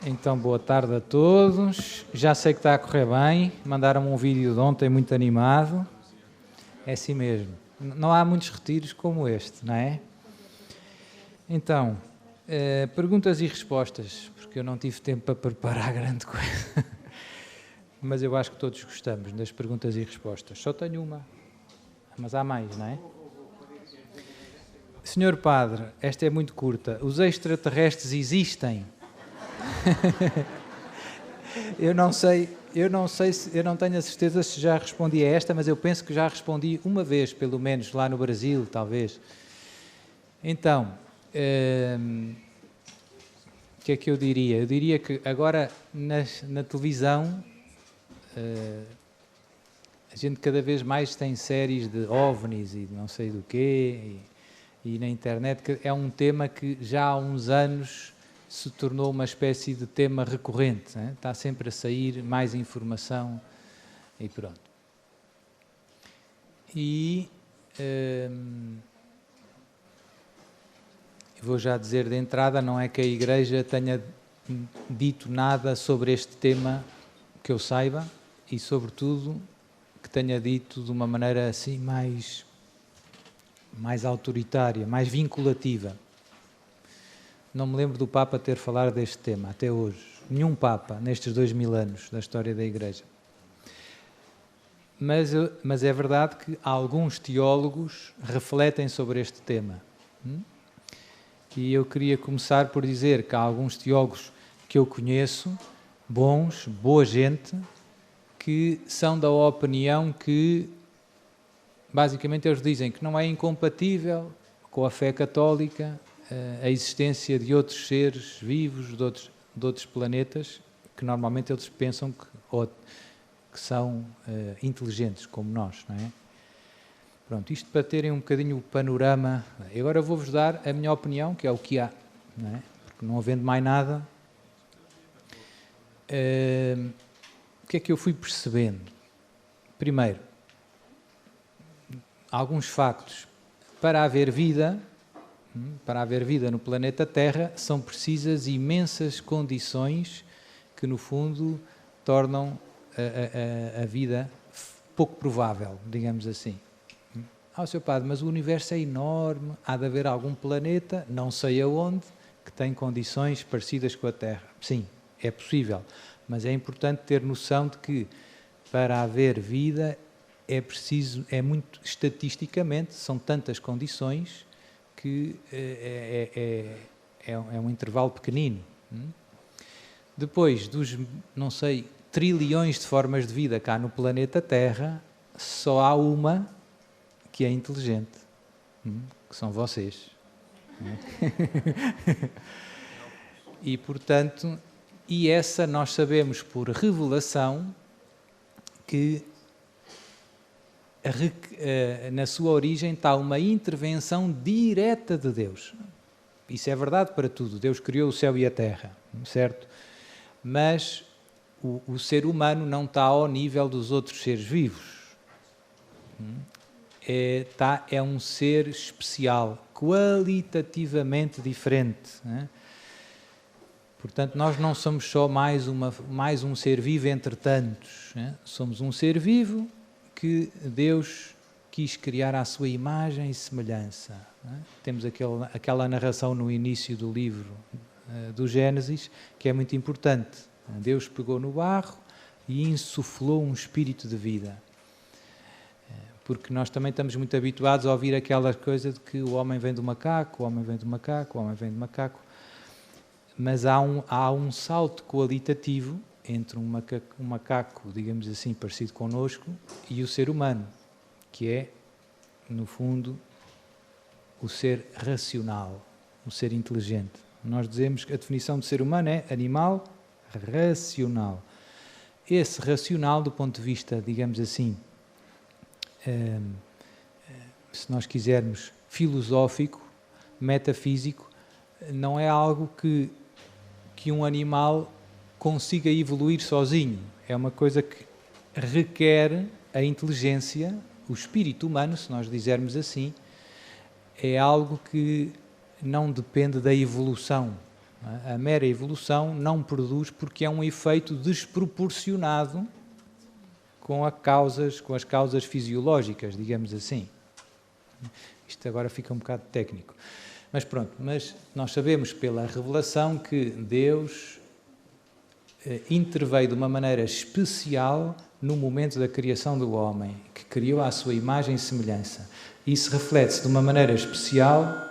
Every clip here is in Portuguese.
Então, boa tarde a todos. Já sei que está a correr bem. Mandaram-me um vídeo de ontem muito animado. É assim mesmo. Não há muitos retiros como este, não é? Então, perguntas e respostas, porque eu não tive tempo para preparar grande coisa. Mas eu acho que todos gostamos das perguntas e respostas. Só tenho uma, mas há mais, não é? Senhor Padre, esta é muito curta. Os extraterrestres existem? Eu não sei, eu não tenho a certeza se já respondi a esta, mas eu penso que já respondi uma vez, pelo menos, lá no Brasil, talvez. Então, o que é que eu diria? Eu diria que agora na televisão a gente cada vez mais tem séries de OVNIs e de não sei do quê, e na internet, que é um tema que já há uns anos se tornou uma espécie de tema recorrente, né? Está sempre a sair mais informação e pronto. E vou já dizer de entrada, não é que a Igreja tenha dito nada sobre este tema que eu saiba e, sobretudo, que tenha dito de uma maneira assim mais autoritária, mais vinculativa. Não me lembro do Papa ter falado deste tema, até hoje. Nenhum Papa, nestes 2000 anos da história da Igreja. Mas é verdade que alguns teólogos refletem sobre este tema. E eu queria começar por dizer que há alguns teólogos que eu conheço, bons, boa gente, que são da opinião que, basicamente, eles dizem que não é incompatível com a fé católica a existência de outros seres vivos, de outros planetas, que normalmente eles pensam que são inteligentes, como nós, não é? Pronto, isto para terem um bocadinho o panorama. Agora eu vou-vos dar a minha opinião, que é o que há, não é? Porque não havendo mais nada, o que é que eu fui percebendo? Primeiro, alguns factos. Para haver vida no planeta Terra, são precisas imensas condições que, no fundo, tornam a vida pouco provável, digamos assim. Sr. Padre, mas o universo é enorme, há de haver algum planeta, não sei aonde, que tem condições parecidas com a Terra. Sim, é possível, mas é importante ter noção de que, para haver vida, é muito, estatisticamente, são tantas condições que é um intervalo pequenino. Depois dos, não sei, trilhões de formas de vida cá no planeta Terra, só há uma que é inteligente, que são vocês. E, portanto, essa nós sabemos por revelação que na sua origem está uma intervenção direta de Deus. Isso é verdade para tudo. Deus criou o céu e a terra, certo? Mas o ser humano não está ao nível dos outros seres vivos. É um ser especial, qualitativamente diferente, né? Portanto, nós não somos só mais um ser vivo entre tantos, né? Somos um ser vivo que Deus quis criar à sua imagem e semelhança, né? Temos aquela narração no início do livro do Gênesis, que é muito importante. Deus pegou no barro e insuflou um espírito de vida. Porque nós também estamos muito habituados a ouvir aquela coisa de que o homem vem do macaco, o homem vem do macaco, o homem vem do macaco. Mas há um salto qualitativo entre um macaco, digamos assim, parecido connosco, e o ser humano, que é, no fundo, o ser racional, o ser inteligente. Nós dizemos que a definição de ser humano é animal racional. Esse racional, do ponto de vista, digamos assim, se nós quisermos, filosófico, metafísico, não é algo que um animal consiga evoluir sozinho. É uma coisa que requer a inteligência, o espírito humano, se nós dissermos assim, é algo que não depende da evolução. A mera evolução não produz porque é um efeito desproporcionado com as causas fisiológicas, digamos assim. Isto agora fica um bocado técnico. Mas pronto, mas nós sabemos pela revelação que Deus interveio de uma maneira especial no momento da criação do homem, que criou à sua imagem e semelhança. Isso reflete-se de uma maneira especial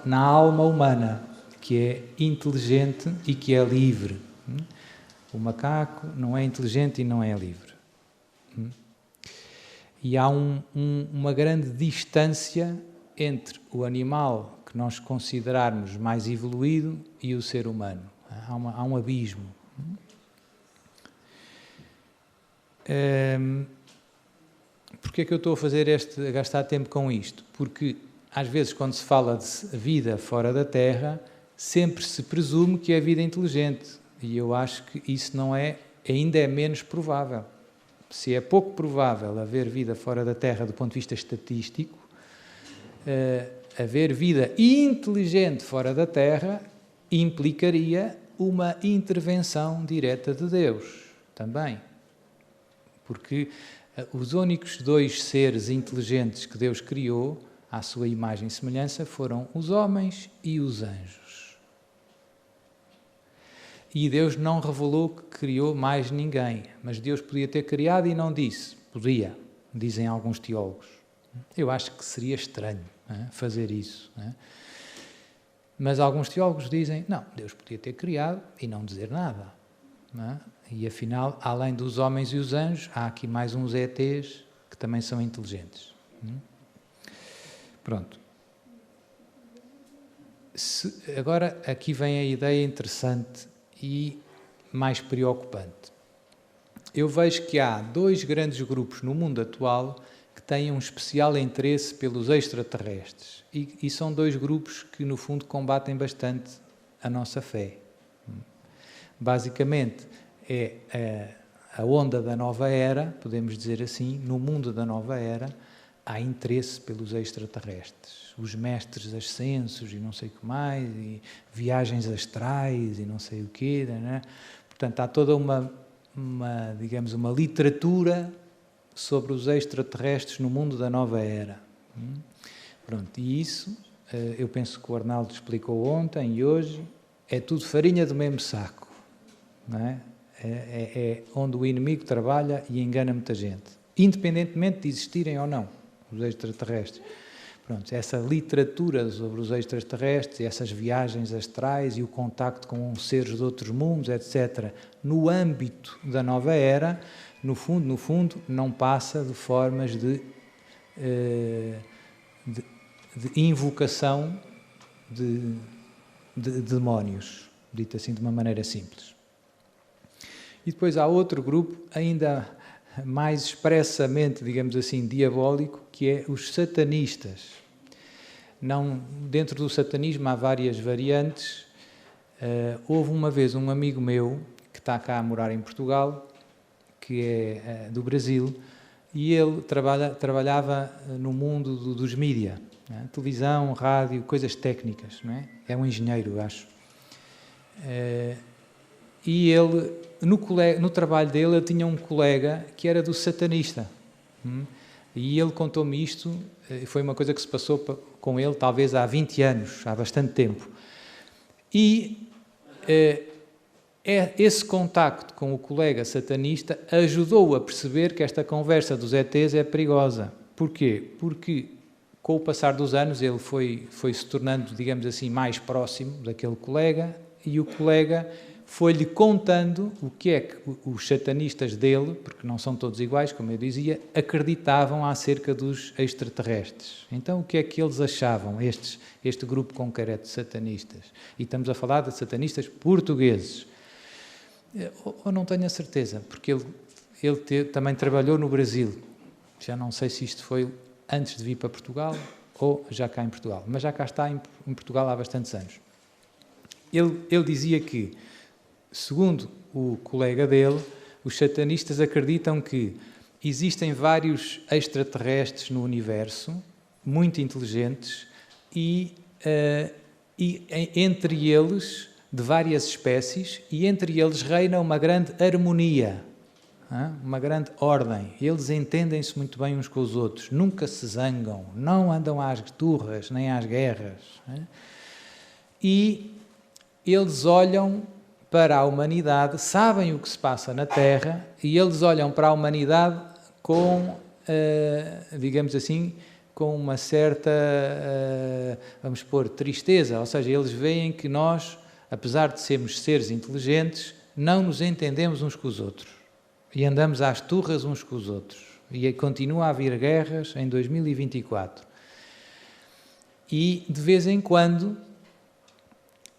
na alma humana, que é inteligente e que é livre. O macaco não é inteligente e não é livre. E há uma grande distância entre o animal que nós considerarmos mais evoluído e o ser humano. Há um abismo. Porquê é que eu estou a gastar tempo com isto? Porque, às vezes, quando se fala de vida fora da Terra, sempre se presume que é vida inteligente. E eu acho que isso ainda é menos provável. Se é pouco provável haver vida fora da Terra do ponto de vista estatístico, haver vida inteligente fora da Terra implicaria uma intervenção direta de Deus também. Porque os únicos dois seres inteligentes que Deus criou, à sua imagem e semelhança, foram os homens e os anjos. E Deus não revelou que criou mais ninguém, mas Deus podia ter criado e não disse. Podia, dizem alguns teólogos. Eu acho que seria estranho fazer isso. Mas alguns teólogos dizem, não, Deus podia ter criado e não dizer nada. E afinal, além dos homens e os anjos, há aqui mais uns ETs que também são inteligentes. Pronto. Agora, aqui vem a ideia interessante e mais preocupante. Eu vejo que há dois grandes grupos no mundo atual que têm um especial interesse pelos extraterrestres. E são dois grupos que, no fundo, combatem bastante a nossa fé. Basicamente, é a onda da nova era, podemos dizer assim, no mundo da nova era, há interesse pelos extraterrestres. Os mestres ascensos e não sei o que mais, e viagens astrais e não sei o quê. Né? Portanto, há toda uma literatura sobre os extraterrestres no mundo da nova era. Pronto, e isso, eu penso que o Arnaldo explicou ontem e hoje, é tudo farinha do mesmo saco. Não é? É onde o inimigo trabalha e engana muita gente, independentemente de existirem ou não os extraterrestres. Pronto, essa literatura sobre os extraterrestres, essas viagens astrais e o contacto com seres de outros mundos, etc., no âmbito da nova era, no fundo, não passa de formas de invocação de demónios, dito assim de uma maneira simples. E depois há outro grupo, ainda mais expressamente, digamos assim, diabólico, que é os satanistas. Dentro do satanismo há várias variantes. Houve uma vez um amigo meu, que está cá a morar em Portugal, que é do Brasil, e ele trabalhava no mundo dos mídia, né? Televisão, rádio, coisas técnicas, não é? É um engenheiro, eu acho. E ele, no trabalho dele, ele tinha um colega que era do satanista. E ele contou-me isto, foi uma coisa que se passou com ele talvez há 20 anos, há bastante tempo. E esse contacto com o colega satanista ajudou a perceber que esta conversa dos ETs é perigosa. Porquê? Porque com o passar dos anos ele foi se tornando, digamos assim, mais próximo daquele colega, e o colega foi-lhe contando o que é que os satanistas dele, porque não são todos iguais, como eu dizia, acreditavam acerca dos extraterrestres. Então, o que é que eles achavam, este grupo concreto de satanistas? E estamos a falar de satanistas portugueses. Ou não tenho a certeza, porque ele também trabalhou no Brasil. Já não sei se isto foi antes de vir para Portugal ou já cá em Portugal, mas já cá está em Portugal há bastantes anos. Ele dizia que, segundo o colega dele, os satanistas acreditam que existem vários extraterrestres no universo, muito inteligentes, e e entre eles, de várias espécies, e entre eles reina uma grande harmonia, uma grande ordem. Eles entendem-se muito bem uns com os outros, nunca se zangam, não andam às turras nem às guerras. E eles olham para a humanidade, sabem o que se passa na Terra, e eles olham para a humanidade com, digamos assim, com uma certa, vamos pôr, tristeza. Ou seja, eles veem que nós, apesar de sermos seres inteligentes, não nos entendemos uns com os outros. E andamos às turras uns com os outros. E continua a haver guerras em 2024. E, de vez em quando,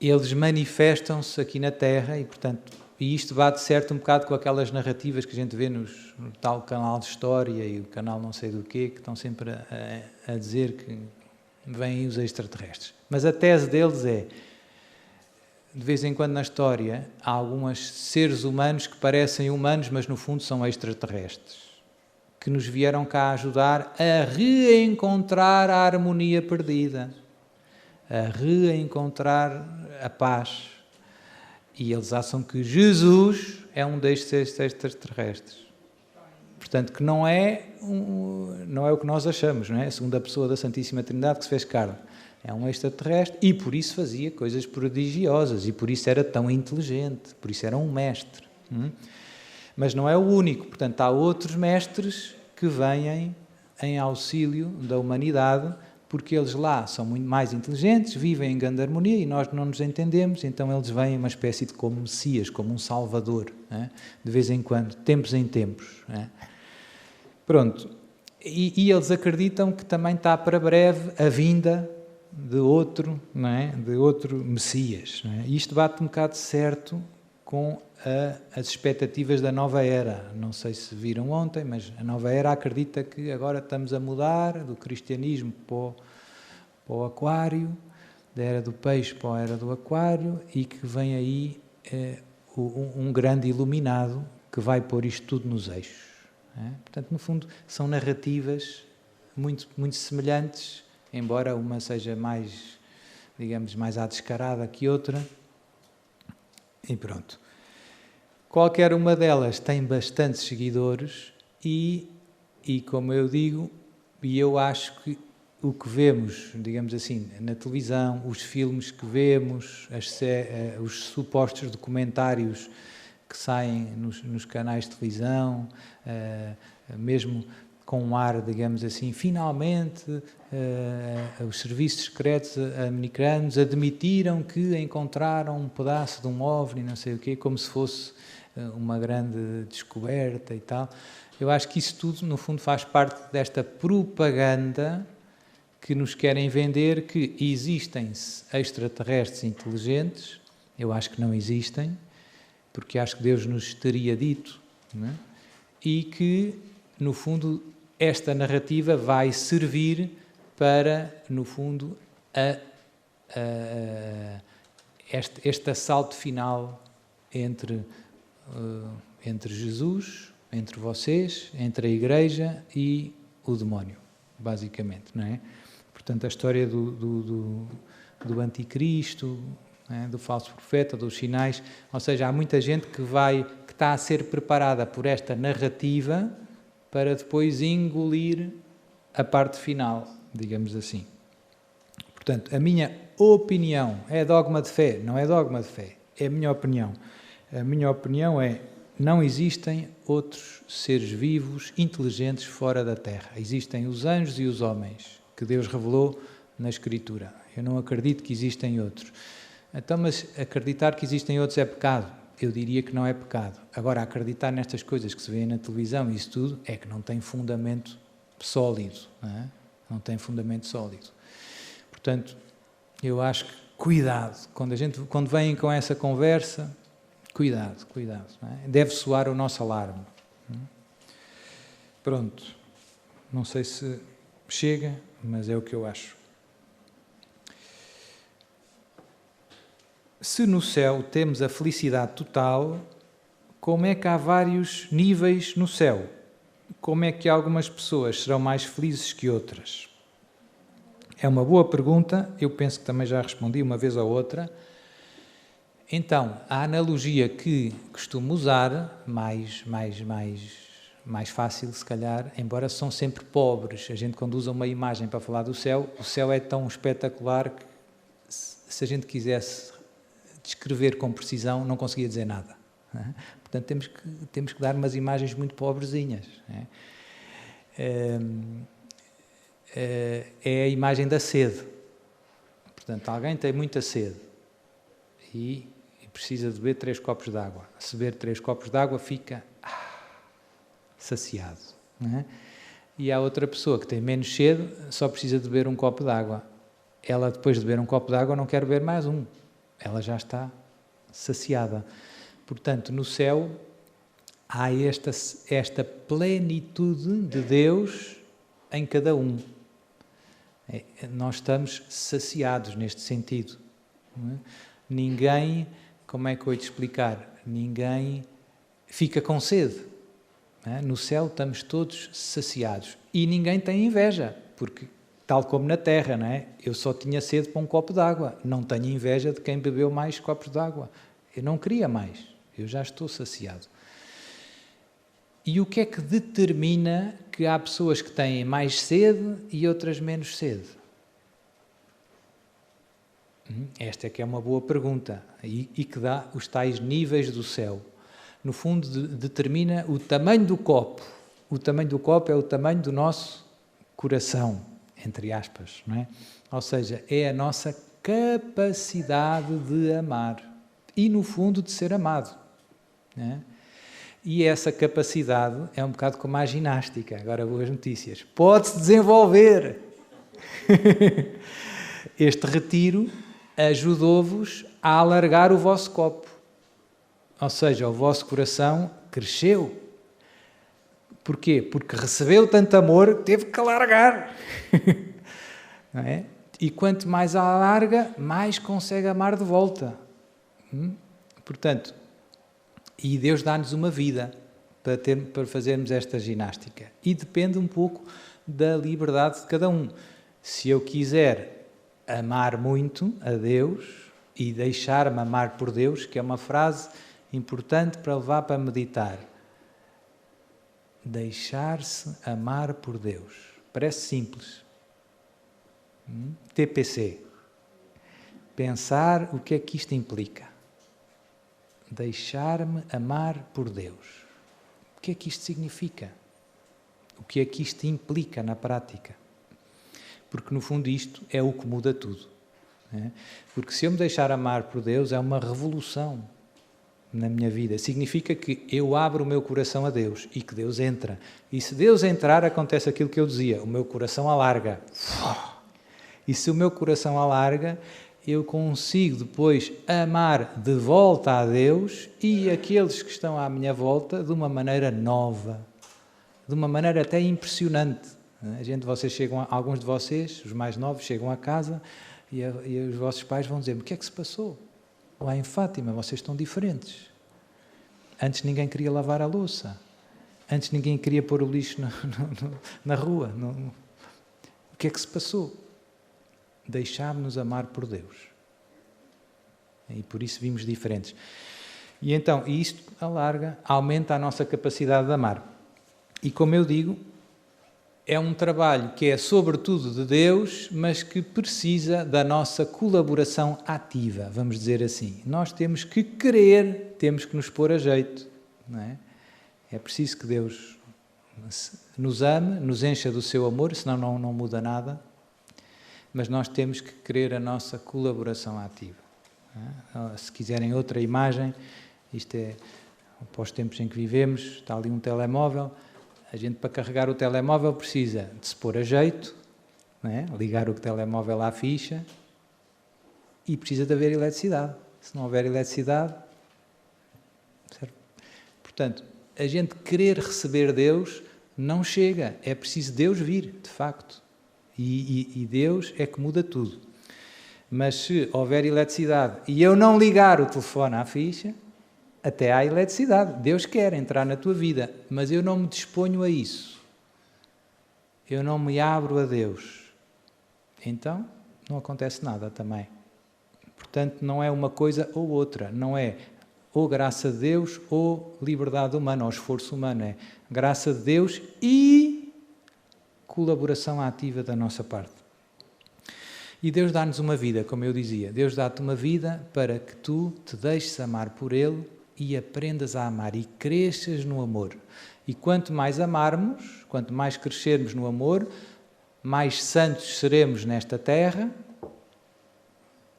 eles manifestam-se aqui na Terra e, portanto, isto bate certo um bocado com aquelas narrativas que a gente vê no tal canal de História e o canal não sei do quê, que estão sempre a dizer que vêm os extraterrestres. Mas a tese deles é, de vez em quando na história, há alguns seres humanos que parecem humanos, mas no fundo são extraterrestres, que nos vieram cá ajudar a reencontrar a harmonia perdida, a reencontrar a paz. E eles acham que Jesus é um destes extraterrestres. Portanto, que não é o que nós achamos, não é? A segunda pessoa da Santíssima Trindade que se fez carne. É um extraterrestre e por isso fazia coisas prodigiosas e por isso era tão inteligente, por isso era um mestre. Mas não é o único. Portanto, há outros mestres que vêm em auxílio da humanidade, porque eles lá são muito mais inteligentes, vivem em grande harmonia e nós não nos entendemos, então eles vêm uma espécie de como Messias, como um Salvador, de vez em quando, tempos em tempos. Pronto. E eles acreditam que também está para breve a vinda de outro, não é? De outro Messias. Não é? E isto bate um bocado certo com as expectativas da nova era. Não sei se viram ontem, mas a nova era acredita que agora estamos a mudar do cristianismo para o aquário, da era do peixe para a era do aquário, e que vem aí um grande iluminado que vai pôr isto tudo nos eixos. Portanto, no fundo, são narrativas muito, muito semelhantes, embora uma seja mais, digamos, mais à descarada que outra. E pronto. Qualquer uma delas tem bastantes seguidores e como eu digo, e eu acho que o que vemos, digamos assim, na televisão, os filmes que vemos, os supostos documentários que saem nos canais de televisão, mesmo com um ar, digamos assim, finalmente os serviços secretos americanos admitiram que encontraram um pedaço de um OVNI, não sei o quê, como se fosse uma grande descoberta e tal. Eu acho que isso tudo, no fundo, faz parte desta propaganda que nos querem vender que existem extraterrestres inteligentes. Eu acho que não existem, porque acho que Deus nos teria dito, não é? E que, no fundo, esta narrativa vai servir para, no fundo, este assalto final entre Jesus, entre vocês, entre a Igreja e o demónio, basicamente, não é? Portanto, a história do anticristo, do falso profeta, dos sinais, ou seja, há muita gente que está a ser preparada por esta narrativa para depois engolir a parte final, digamos assim. Portanto, a minha opinião é dogma de fé, não é dogma de fé, é a minha opinião. A minha opinião é: não existem outros seres vivos inteligentes fora da Terra. Existem os anjos e os homens, que Deus revelou na Escritura. Eu não acredito que existem outros. Então, mas acreditar que existem outros é pecado? Eu diria que não é pecado. Agora, acreditar nestas coisas que se vêem na televisão e isso tudo, é que não tem fundamento sólido. Não tem fundamento sólido. Portanto, eu acho que cuidado. Quando vêm com essa conversa, cuidado. Não é? Deve soar o nosso alarme. Pronto. Não sei se chega, mas é o que eu acho. Se no céu temos a felicidade total, como é que há vários níveis no céu? Como é que algumas pessoas serão mais felizes que outras? É uma boa pergunta, eu penso que também já respondi uma vez ou outra. Então, a analogia que costumo usar, mais fácil se calhar, embora são sempre pobres, a gente quando usa uma imagem para falar do céu, o céu é tão espetacular que se a gente quisesse descrever com precisão, não conseguia dizer nada. Não é? Portanto, temos que dar umas imagens muito pobrezinhas. Não é? É a imagem da sede. Portanto, alguém tem muita sede e precisa de beber 3 copos de água. Se beber 3 copos de água, fica saciado. Não é? E há outra pessoa que tem menos sede, só precisa de beber um copo de água. Ela, depois de beber um copo de água, não quer beber mais um. Ela já está saciada. Portanto, no céu há esta plenitude de Deus em cada um. Nós estamos saciados neste sentido. Não é? Ninguém, como é que eu ia te explicar? Ninguém fica com sede. Não é? No céu estamos todos saciados. E ninguém tem inveja, porque, tal como na terra, não é? Eu só tinha sede para um copo de água. Não tenho inveja de quem bebeu mais copos de água. Eu não queria mais. Eu já estou saciado. E o que é que determina que há pessoas que têm mais sede e outras menos sede? Esta é que é uma boa pergunta e que dá os tais níveis do céu. No fundo, determina o tamanho do copo. O tamanho do copo é o tamanho do nosso coração, entre aspas, não é? Ou seja, é a nossa capacidade de amar e, no fundo, de ser amado. Não é? E essa capacidade é um bocado como a ginástica. Agora, boas notícias. Pode-se desenvolver. Este retiro ajudou-vos a alargar o vosso copo. Ou seja, o vosso coração cresceu. Porquê? Porque recebeu tanto amor, teve que alargar. Não é? E quanto mais alarga, mais consegue amar de volta. Portanto, e Deus dá-nos uma vida para fazermos esta ginástica. E depende um pouco da liberdade de cada um. Se eu quiser amar muito a Deus e deixar-me amar por Deus, que é uma frase importante para levar para meditar. Deixar-se amar por Deus. Parece simples. TPC. Pensar o que é que isto implica. Deixar-me amar por Deus. O que é que isto significa? O que é que isto implica na prática? Porque, no fundo, isto é o que muda tudo. Né? Porque se eu me deixar amar por Deus, é uma revolução na minha vida. Significa que eu abro o meu coração a Deus e que Deus entra. E se Deus entrar, acontece aquilo que eu dizia. O meu coração alarga. E se o meu coração alarga, eu consigo depois amar de volta a Deus e aqueles que estão à minha volta de uma maneira nova, de uma maneira até impressionante. Alguns de vocês, os mais novos, chegam a casa e os vossos pais vão dizer: o que é que se passou? Lá em Fátima, vocês estão diferentes. Antes ninguém queria lavar a louça. Antes ninguém queria pôr o lixo na rua. O que é que se passou? Deixámos-nos amar por Deus. E por isso vimos diferentes. E então, isto alarga, aumenta a nossa capacidade de amar. E como eu digo, é um trabalho que é sobretudo de Deus, mas que precisa da nossa colaboração ativa, vamos dizer assim. Nós temos que querer, temos que nos pôr a jeito. Não é? É preciso que Deus nos ame, nos encha do seu amor, senão não muda nada. Mas nós temos que querer a nossa colaboração ativa. Se quiserem outra imagem, isto é para os tempos em que vivemos, está ali um telemóvel, a gente para carregar o telemóvel precisa de se pôr a jeito, não é? Ligar o telemóvel à ficha e precisa de haver eletricidade. Se não houver eletricidade, certo? Portanto, a gente querer receber Deus não chega, é preciso Deus vir, de facto. E Deus é que muda tudo. Mas se houver eletricidade e eu não ligar o telefone à ficha, até há eletricidade. Deus quer entrar na tua vida, mas eu não me disponho a isso. Eu não me abro a Deus. então não acontece nada também. Portanto, não é uma coisa ou outra, não é ou graça de Deus ou liberdade humana, ou esforço humano, é graça de Deus e colaboração ativa da nossa parte. E Deus dá-nos uma vida, como eu dizia, Deus dá-te uma vida para que tu te deixes amar por Ele e aprendas a amar e cresças no amor. E quanto mais amarmos, quanto mais crescermos no amor, mais santos seremos nesta terra.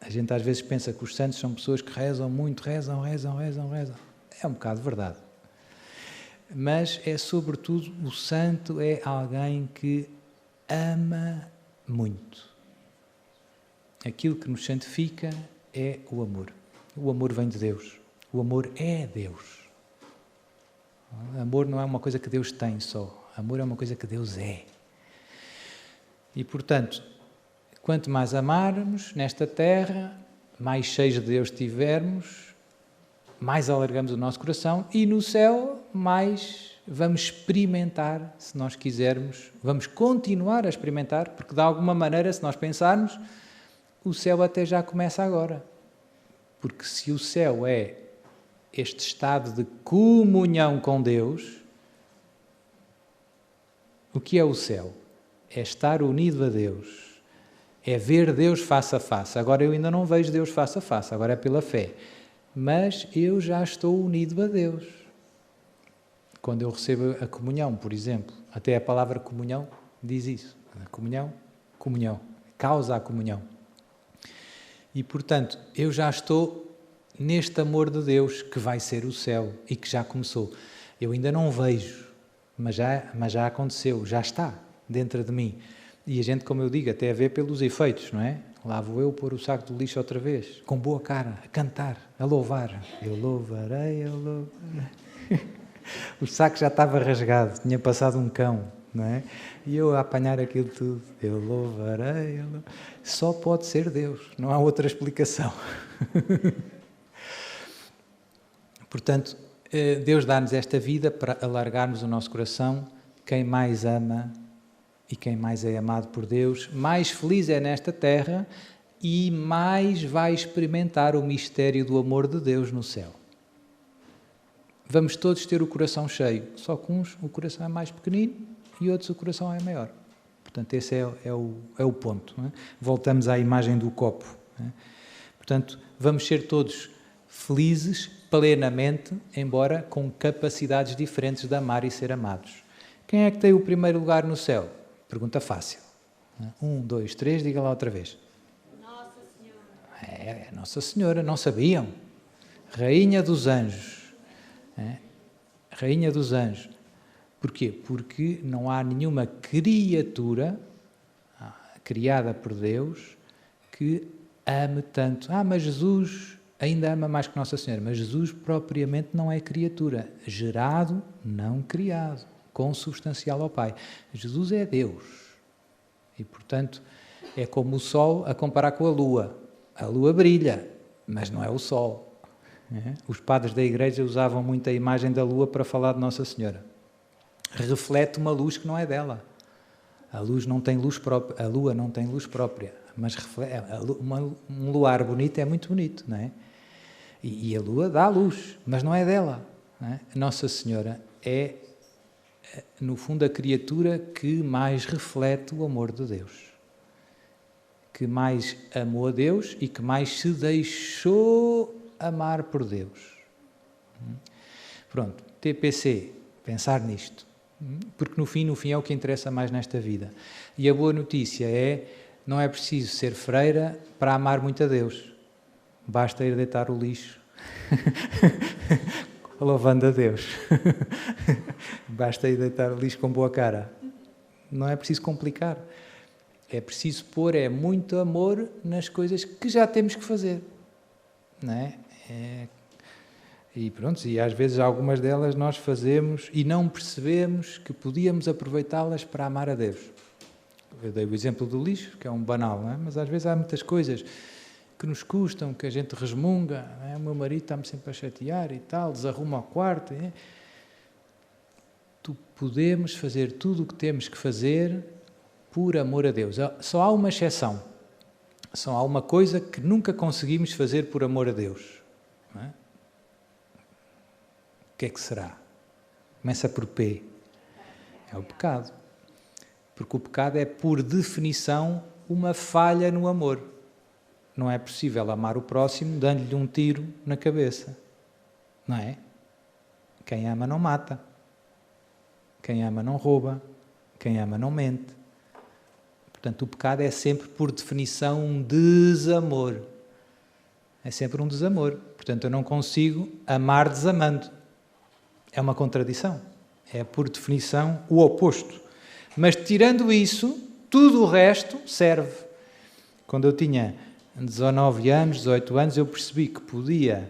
A gente às vezes pensa que os santos são pessoas que rezam muito, rezam. É um bocado verdade. Mas é sobretudo, o santo é alguém que ama muito. Aquilo que nos santifica é o amor. O amor vem de Deus. O amor é Deus. Amor não é uma coisa que Deus tem só. Amor é uma coisa que Deus é. E, portanto, quanto mais amarmos nesta terra, mais cheios de Deus tivermos, mais alargamos o nosso coração e no céu mais vamos experimentar, se nós quisermos, vamos continuar a experimentar, porque de alguma maneira, se nós pensarmos, o céu até já começa agora. Porque se o céu é este estado de comunhão com Deus, o que é o céu? É estar unido a Deus. É ver Deus face a face. Agora eu ainda não vejo Deus face a face, agora é pela fé. Mas eu já estou unido a Deus. Quando eu recebo a comunhão, por exemplo, até a palavra comunhão diz isso. A comunhão, causa a comunhão. E, portanto, eu já estou neste amor de Deus que vai ser o céu e que já começou. Eu ainda não vejo, mas já aconteceu, já está dentro de mim. E a gente, como eu digo, até a ver pelos efeitos, não é? Lá vou eu pôr o saco do lixo outra vez, com boa cara, a cantar, a louvar. Eu louvarei. O saco já estava rasgado, tinha passado um cão, não é? E eu a apanhar aquilo tudo, eu louvarei. Só pode ser Deus, não há outra explicação. Portanto, Deus dá-nos esta vida para alargarmos o nosso coração. Quem mais ama e quem mais é amado por Deus, mais feliz é nesta terra e mais vai experimentar o mistério do amor de Deus no céu. Vamos todos ter o coração cheio, só que uns o coração é mais pequenino e outros o coração é maior. Portanto, esse é o ponto. Não é? Voltamos à imagem do copo. Não é? Portanto, vamos ser todos felizes plenamente, embora com capacidades diferentes de amar e ser amados. Quem é que tem o primeiro lugar no céu? Pergunta fácil. 1, 2, 3, diga lá outra vez. Nossa Senhora. É Nossa Senhora, não sabiam? Rainha dos anjos. Rainha dos anjos. Porquê? Porque não há nenhuma criatura criada por Deus que ame tanto. Mas Jesus ainda ama mais que Nossa Senhora. Mas Jesus propriamente não é criatura. Gerado, não criado. Consubstancial ao Pai. Jesus é Deus. E, portanto, é como o Sol a comparar com a Lua. A Lua brilha, mas não é o Sol. Os padres da Igreja usavam muito a imagem da Lua para falar de Nossa Senhora. Reflete uma luz que não é dela. A luz não tem luz própria, a Lua não tem luz própria, mas reflete, um luar bonito é muito bonito, não é? E a Lua dá luz, mas não é dela. Não é? Nossa Senhora é, no fundo, a criatura que mais reflete o amor de Deus. Que mais amou a Deus e que mais se deixou amar por Deus. Pronto, TPC, pensar nisto. Porque no fim é o que interessa mais nesta vida. E a boa notícia é, não é preciso ser freira para amar muito a Deus. Basta ir deitar o lixo. Louvando a Deus. Basta ir deitar o lixo com boa cara. Não é preciso complicar. É preciso pôr muito amor nas coisas que já temos que fazer. Não é? E pronto, e às vezes algumas delas nós fazemos e não percebemos que podíamos aproveitá-las para amar a Deus. Eu dei o exemplo do lixo, que é um banal, não é? Mas às vezes há muitas coisas que nos custam, que a gente resmunga, não é? O meu marido está-me sempre a chatear e tal, desarruma o quarto. Podemos fazer tudo o que temos que fazer por amor a Deus. Só há uma exceção. Só há uma coisa que nunca conseguimos fazer por amor a Deus. Não é? O que é que será? Começa por P. É o pecado. Porque o pecado é, por definição, uma falha no amor. Não é possível amar o próximo dando-lhe um tiro na cabeça. Não é? Quem ama não mata. Quem ama não rouba. Quem ama não mente. Portanto, o pecado é sempre, por definição, um desamor. É sempre um desamor. Portanto, eu não consigo amar desamando. É uma contradição. É, por definição, o oposto. Mas, tirando isso, tudo o resto serve. Quando eu tinha 19 anos, 18 anos, eu percebi que podia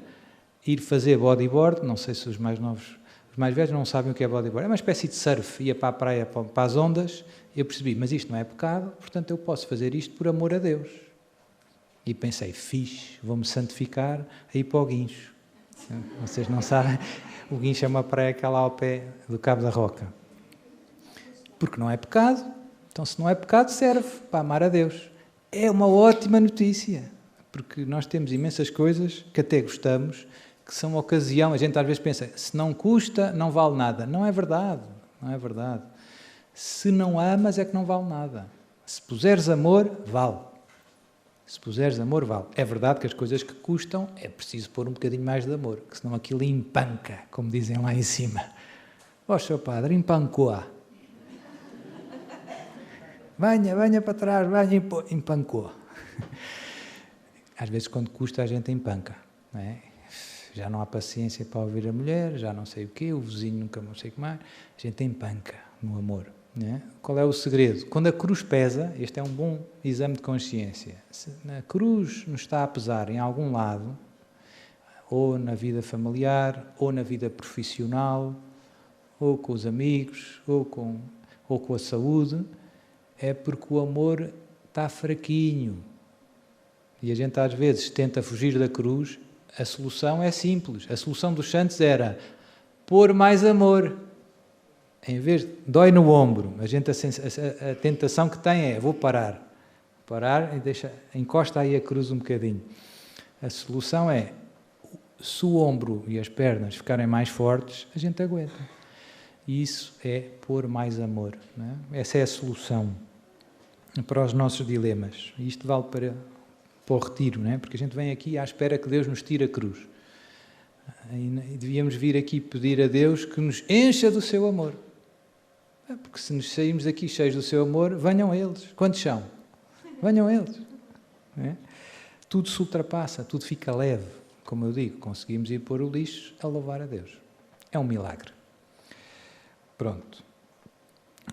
ir fazer bodyboard. Não sei se os mais novos, os mais velhos não sabem o que é bodyboard. É uma espécie de surf. Ia para a praia, para as ondas. Eu percebi, mas isto não é pecado, portanto eu posso fazer isto por amor a Deus. E pensei, fixe, vou-me santificar a ir para o Guincho. Vocês não sabem, o Guincho é uma praia que há lá ao pé do Cabo da Roca. Porque não é pecado, então se não é pecado serve para amar a Deus. É uma ótima notícia, porque nós temos imensas coisas que até gostamos, que são ocasião, a gente às vezes pensa, se não custa, não vale nada. Não é verdade, não é verdade. Se não amas é que não vale nada. Se puseres amor, vale. Se puseres amor, vale. É verdade que as coisas que custam é preciso pôr um bocadinho mais de amor, que senão aquilo empanca, como dizem lá em cima. Ó, seu padre, empancou-a. Venha para trás, venha, empancou. Às vezes quando custa a gente empanca, não é? Já não há paciência para ouvir a mulher, já não sei o quê, o vizinho nunca não sei o que mais. A gente empanca no amor. É? Qual é o segredo? Quando a cruz pesa, este é um bom exame de consciência, se a cruz nos está a pesar em algum lado, ou na vida familiar, ou na vida profissional, ou com os amigos, ou com a saúde, é porque o amor está fraquinho. E a gente às vezes tenta fugir da cruz. A solução é simples. A solução dos santos era pôr mais amor. Em vez de dói no ombro, a tentação que tem é, vou parar e encosta aí a cruz um bocadinho. A solução é, se o ombro e as pernas ficarem mais fortes, a gente aguenta. E isso é pôr mais amor. Não é? Essa é a solução para os nossos dilemas. E isto vale para o retiro, não é? Porque a gente vem aqui à espera que Deus nos tire a cruz. E devíamos vir aqui pedir a Deus que nos encha do seu amor. Porque se nos saímos daqui cheios do seu amor, venham eles. Quantos são? Venham eles. Não é? Tudo se ultrapassa, tudo fica leve. Como eu digo, conseguimos ir pôr o lixo a louvar a Deus. É um milagre. Pronto.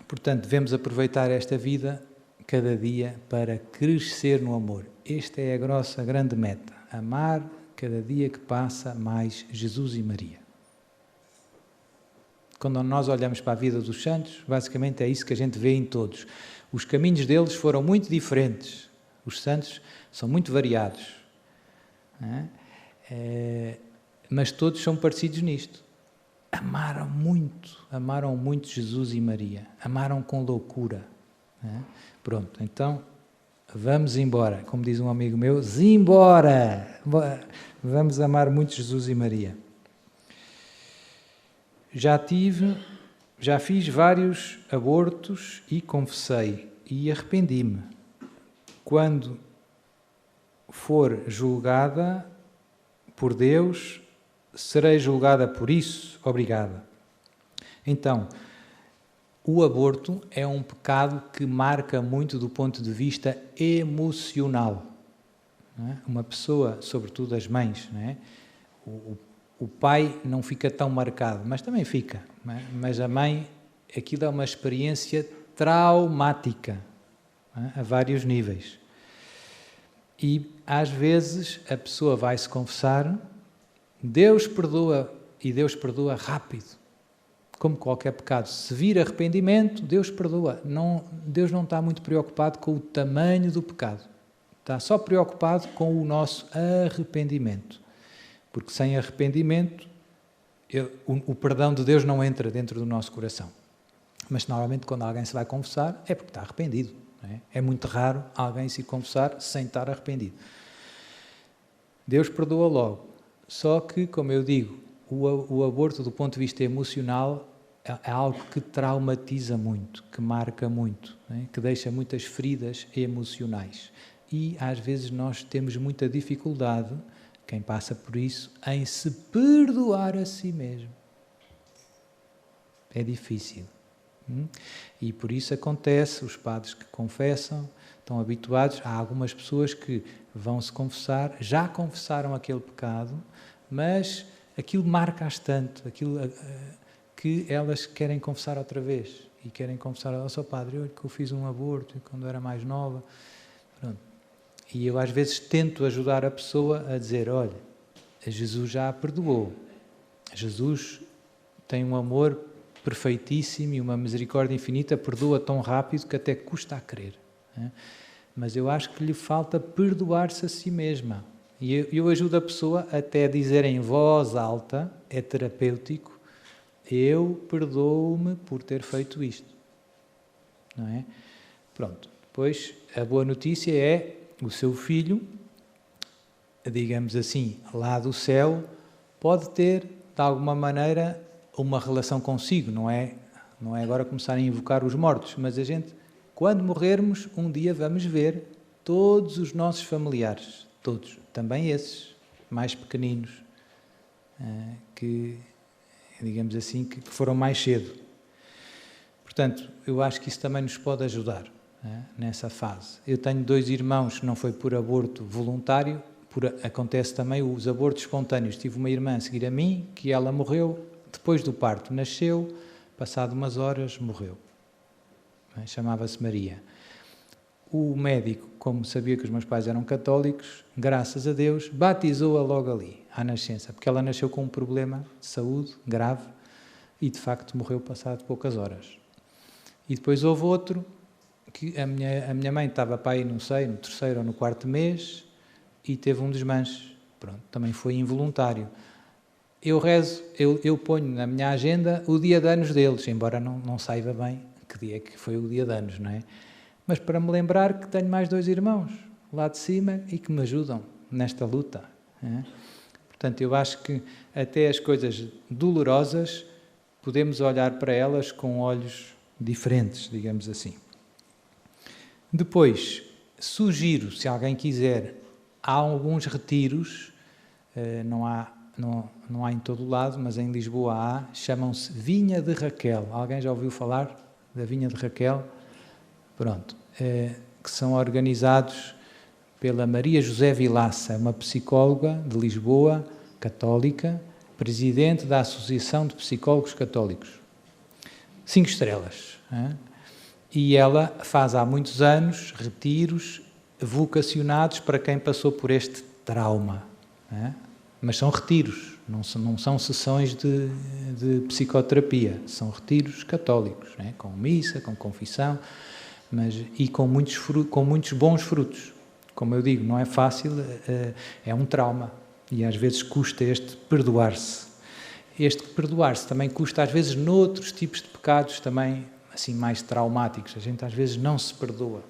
Portanto, devemos aproveitar esta vida cada dia para crescer no amor. Esta é a nossa grande meta. Amar cada dia que passa mais Jesus e Maria. Quando nós olhamos para a vida dos santos, basicamente é isso que a gente vê em todos. Os caminhos deles foram muito diferentes. Os santos são muito variados. Não é? Mas todos são parecidos nisto. Amaram muito Jesus e Maria. Amaram com loucura. Não é? Pronto, então vamos embora. Como diz um amigo meu, zimbora! Vamos amar muito Jesus e Maria. Já fiz vários abortos e confessei e arrependi-me. Quando for julgada por Deus, serei julgada por isso. Obrigada. Então, o aborto é um pecado que marca muito do ponto de vista emocional. Não é? Uma pessoa, sobretudo as mães, não é? O pai não fica tão marcado, mas também fica. Não é? Mas a mãe, aquilo é uma experiência traumática, não é? A vários níveis. E às vezes a pessoa vai se confessar, Deus perdoa e Deus perdoa rápido. Como qualquer pecado, se vir arrependimento, Deus perdoa. Deus não está muito preocupado com o tamanho do pecado. Está só preocupado com o nosso arrependimento. Porque sem arrependimento, o perdão de Deus não entra dentro do nosso coração. Mas normalmente quando alguém se vai confessar é porque está arrependido. Não é? É muito raro alguém se confessar sem estar arrependido. Deus perdoa logo. Só que, como eu digo, o aborto do ponto de vista emocional é algo que traumatiza muito, que marca muito, não é? Que deixa muitas feridas emocionais. E às vezes nós temos muita dificuldade, quem passa por isso, em se perdoar a si mesmo. É difícil. E por isso acontece, os padres que confessam, estão habituados, há algumas pessoas que vão se confessar, já confessaram aquele pecado, mas aquilo marca-as tanto, aquilo que elas querem confessar outra vez. E querem confessar ao seu padre, olha que eu fiz um aborto quando era mais nova. Pronto. E eu às vezes tento ajudar a pessoa a dizer, olha, Jesus já a perdoou. Jesus tem um amor perfeitíssimo e uma misericórdia infinita, perdoa tão rápido que até custa a crer. Né? Mas eu acho que lhe falta perdoar-se a si mesma. E eu ajudo a pessoa até a dizer em voz alta, é terapêutico, eu perdoo-me por ter feito isto. Não é? Pronto. Depois, a boa notícia é o seu filho, digamos assim, lá do céu, pode ter, de alguma maneira, uma relação consigo, não é agora começar a invocar os mortos, mas a gente, quando morrermos, um dia vamos ver todos os nossos familiares, todos, também esses, mais pequeninos, que, digamos assim, que foram mais cedo. Portanto, eu acho que isso também nos pode ajudar nessa fase. Eu tenho 2 irmãos que não foi por aborto voluntário, acontece também os abortos espontâneos. Tive uma irmã a seguir a mim, que ela morreu depois do parto, nasceu, passado umas horas, morreu. Chamava-se Maria. O médico, como sabia que os meus pais eram católicos, graças a Deus, batizou-a logo ali, à nascença, porque ela nasceu com um problema de saúde grave e, de facto, morreu passado poucas horas. E depois houve outro, que a minha mãe estava para aí, não sei, no 3º ou no 4º mês, e teve um desmanche. Pronto, também foi involuntário. Eu rezo, eu ponho na minha agenda o dia de anos deles, embora não saiba bem que dia que foi o dia de anos, não é? Mas para me lembrar que tenho mais 2 irmãos lá de cima e que me ajudam nesta luta. É? Portanto, eu acho que até as coisas dolorosas podemos olhar para elas com olhos diferentes, digamos assim. Depois, sugiro, se alguém quiser, há alguns retiros, não há em todo o lado, mas em Lisboa há, chamam-se Vinha de Raquel. Alguém já ouviu falar da Vinha de Raquel? Pronto. Que são organizados pela Maria José Vilaça, uma psicóloga de Lisboa, católica, presidente da Associação de Psicólogos Católicos. 5 estrelas. E ela faz há muitos anos retiros vocacionados para quem passou por este trauma. Mas são retiros, não são sessões de psicoterapia, são retiros católicos, com missa, com confissão, e com muitos bons frutos. Como eu digo, não é fácil, é um trauma e às vezes custa este perdoar-se. Este perdoar-se também custa às vezes noutros tipos de pecados também assim mais traumáticos. A gente às vezes não se perdoa.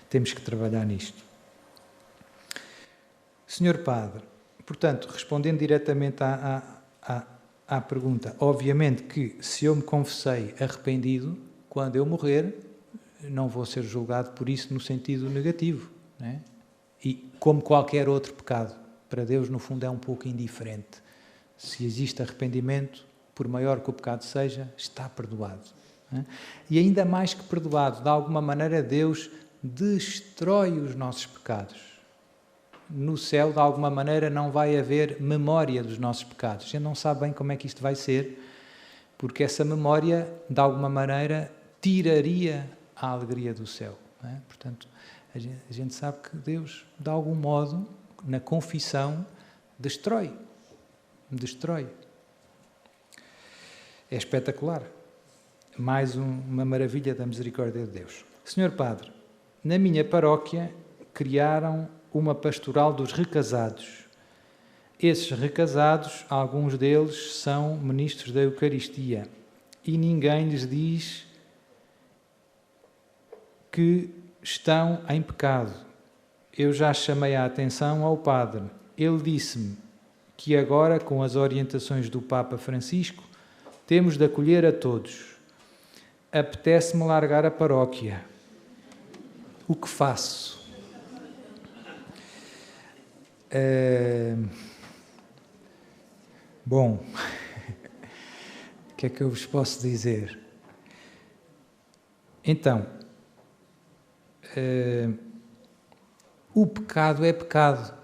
Temos que trabalhar nisto. Senhor Padre, portanto, respondendo diretamente à pergunta, obviamente que se eu me confessei arrependido, quando eu morrer, não vou ser julgado por isso no sentido negativo. Não é? E como qualquer outro pecado, para Deus, no fundo, é um pouco indiferente. Se existe arrependimento, por maior que o pecado seja, está perdoado. Não é? E ainda mais que perdoado, de alguma maneira, Deus destrói os nossos pecados. No céu, de alguma maneira, não vai haver memória dos nossos pecados. A gente não sabe bem como é que isto vai ser, porque essa memória, de alguma maneira, tiraria a alegria do céu. Não é? Portanto, a gente sabe que Deus, de algum modo, na confissão, destrói. É espetacular. Mais uma maravilha da misericórdia de Deus. Senhor Padre, na minha paróquia criaram uma pastoral dos recasados. Esses recasados, alguns deles são ministros da Eucaristia, e ninguém lhes diz que estão em pecado. Eu já chamei a atenção ao padre. Ele disse-me que agora, com as orientações do Papa Francisco, temos de acolher a todos. Apetece-me largar a paróquia. O que faço? Bom, o que é que eu vos posso dizer? Então, o pecado é pecado.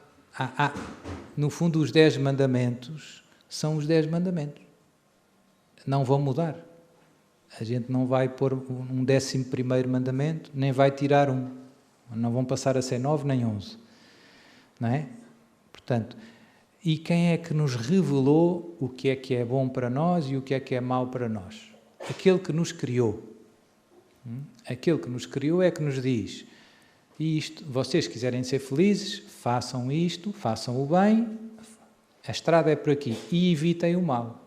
No fundo, os 10 mandamentos são os 10 mandamentos. Não vão mudar. A gente não vai pôr um 11º mandamento, nem vai tirar um. Não vão passar a ser 9 nem 11. Não é? Portanto, e quem é que nos revelou o que é bom para nós e o que é mau para nós? Aquele que nos criou. Aquele que nos criou é que nos diz: isto, vocês quiserem ser felizes, façam isto, façam o bem, a estrada é por aqui, e evitem o mal.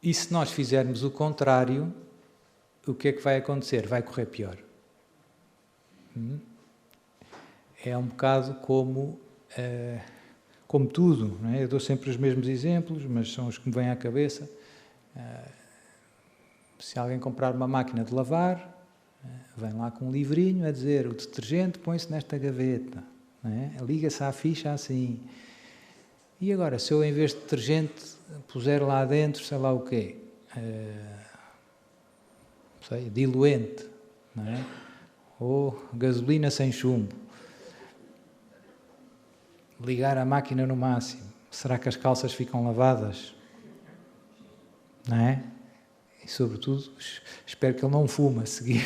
E se nós fizermos o contrário, o que é que vai acontecer? Vai correr pior. É um bocado como tudo, não é? Eu dou sempre os mesmos exemplos, mas são os que me vêm à cabeça. Se alguém comprar uma máquina de lavar, vem lá com um livrinho a dizer: o detergente põe-se nesta gaveta, não é? Liga-se à ficha assim. E agora, se eu em vez de detergente puser lá dentro, sei lá o quê, diluente, não é? Ou gasolina sem chumbo, ligar a máquina no máximo, será que as calças ficam lavadas? Não é? E, sobretudo, espero que ele não fume a seguir.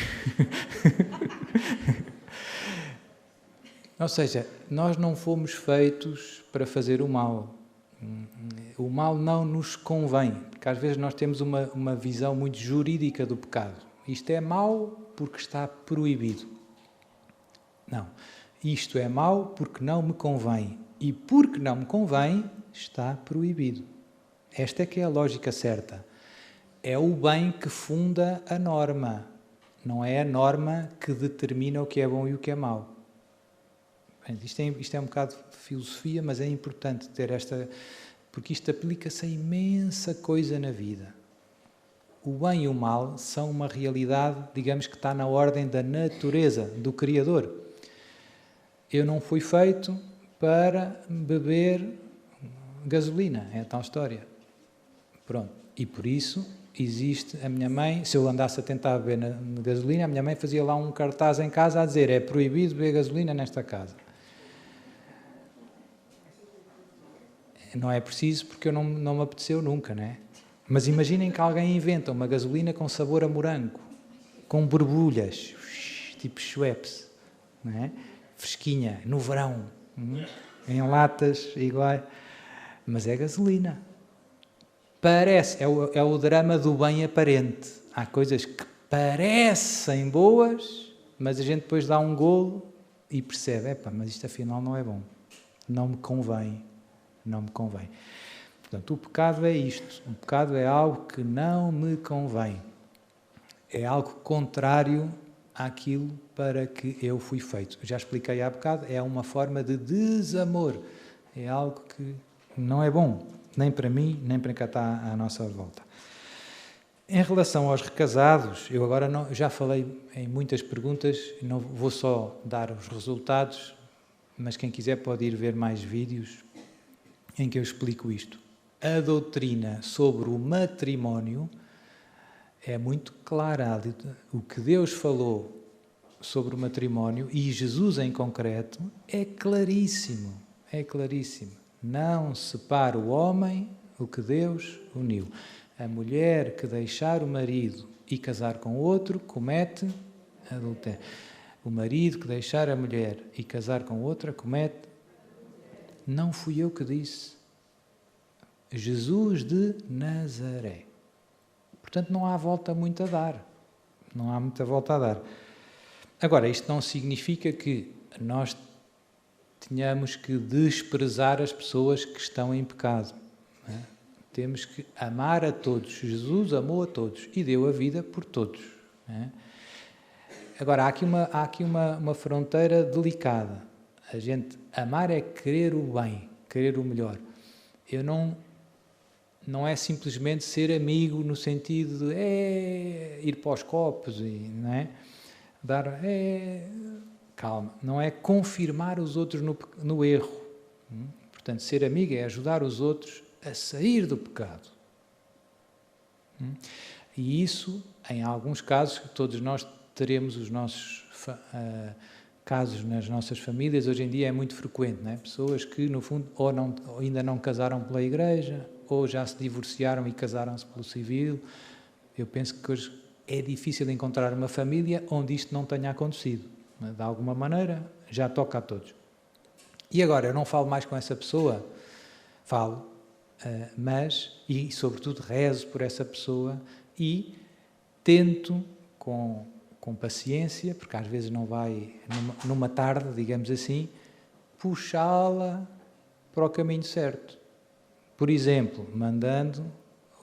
Ou seja, nós não fomos feitos para fazer o mal. O mal não nos convém, porque às vezes nós temos uma visão muito jurídica do pecado. Isto é mau porque está proibido. Não. Isto é mau porque não me convém. E porque não me convém, está proibido. Esta é que é a lógica certa. É o bem que funda a norma. Não é a norma que determina o que é bom e o que é mau. Isto é um bocado de filosofia, mas é importante ter esta... Porque isto aplica-se a imensa coisa na vida. O bem e o mal são uma realidade, digamos, que está na ordem da natureza, do Criador. Eu não fui feito para beber gasolina, é a tal história. Pronto. E por isso existe a minha mãe, se eu andasse a tentar beber na gasolina, a minha mãe fazia lá um cartaz em casa a dizer: é proibido beber gasolina nesta casa. Não é preciso, porque eu não me apeteceu nunca, não é? Mas imaginem que alguém inventa uma gasolina com sabor a morango, com borbulhas, tipo Schweppes, não é? Fresquinha, no verão, em latas iguais, mas é gasolina. Parece, é o drama do bem aparente. Há coisas que parecem boas, mas a gente depois dá um golo e percebe: mas isto afinal não é bom, não me convém. Não me convém. Portanto, o pecado é isto. O pecado é algo que não me convém. É algo contrário àquilo para que eu fui feito. Já expliquei há bocado, é uma forma de desamor. É algo que não é bom, nem para mim, nem para quem está à nossa volta. Em relação aos recasados, eu agora já falei em muitas perguntas, não vou só dar os resultados, mas quem quiser pode ir ver mais vídeos em que eu explico isto. A doutrina sobre o matrimónio é muito clara. O que Deus falou sobre o matrimónio, e Jesus em concreto, é claríssimo. É claríssimo. Não separa o homem o que Deus uniu. A mulher que deixar o marido e casar com outro comete adultério. O marido que deixar a mulher e casar com outra comete... Não fui eu que disse. Jesus de Nazaré. Portanto, não há volta muito a dar. Não há muita volta a dar. Agora, isto não significa que nós tenhamos que desprezar as pessoas que estão em pecado. Não é? Temos que amar a todos. Jesus amou a todos e deu a vida por todos. Né? Agora, há aqui uma fronteira delicada. A gente amar é querer o bem, querer o melhor. Não é simplesmente ser amigo no sentido de ir para os copos, não é? Calma, não é confirmar os outros no erro. Portanto, ser amigo é ajudar os outros a sair do pecado. E isso, em alguns casos, todos nós teremos os nossos casos nas nossas famílias, hoje em dia é muito frequente, não é? Pessoas que, no fundo, ou ainda não casaram pela igreja, ou já se divorciaram e casaram-se pelo civil. Eu penso que hoje é difícil encontrar uma família onde isto não tenha acontecido. De alguma maneira, já toca a todos. E agora, eu não falo mais com essa pessoa, falo, e sobretudo rezo por essa pessoa e tento, com paciência, porque às vezes não vai numa tarde, digamos assim, puxá-la para o caminho certo. Por exemplo, mandando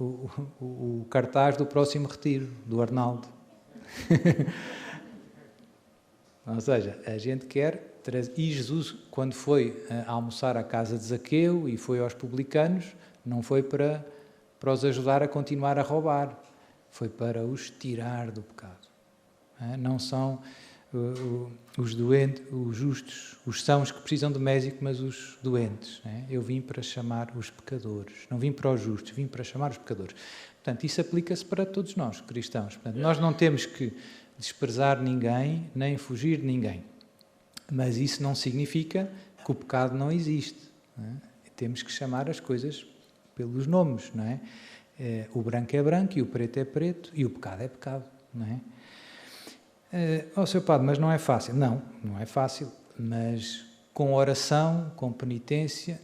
o cartaz do próximo retiro, do Arnaldo. Ou seja, a gente quer trazer... E Jesus, quando foi almoçar à casa de Zaqueu e foi aos publicanos, não foi para os ajudar a continuar a roubar, foi para os tirar do pecado. Não são os doentes, os justos, os sãos que precisam de médico, mas os doentes. Eu vim para chamar os pecadores, não vim para os justos, vim para chamar os pecadores. Portanto, isso aplica-se para todos nós, cristãos. Portanto, nós não temos que desprezar ninguém, nem fugir de ninguém. Mas isso não significa que o pecado não existe. Temos que chamar as coisas pelos nomes, não é? O branco é branco e o preto é preto e o pecado é pecado, não é? Sr. Padre, mas não é fácil. Não é fácil, mas com oração, com penitência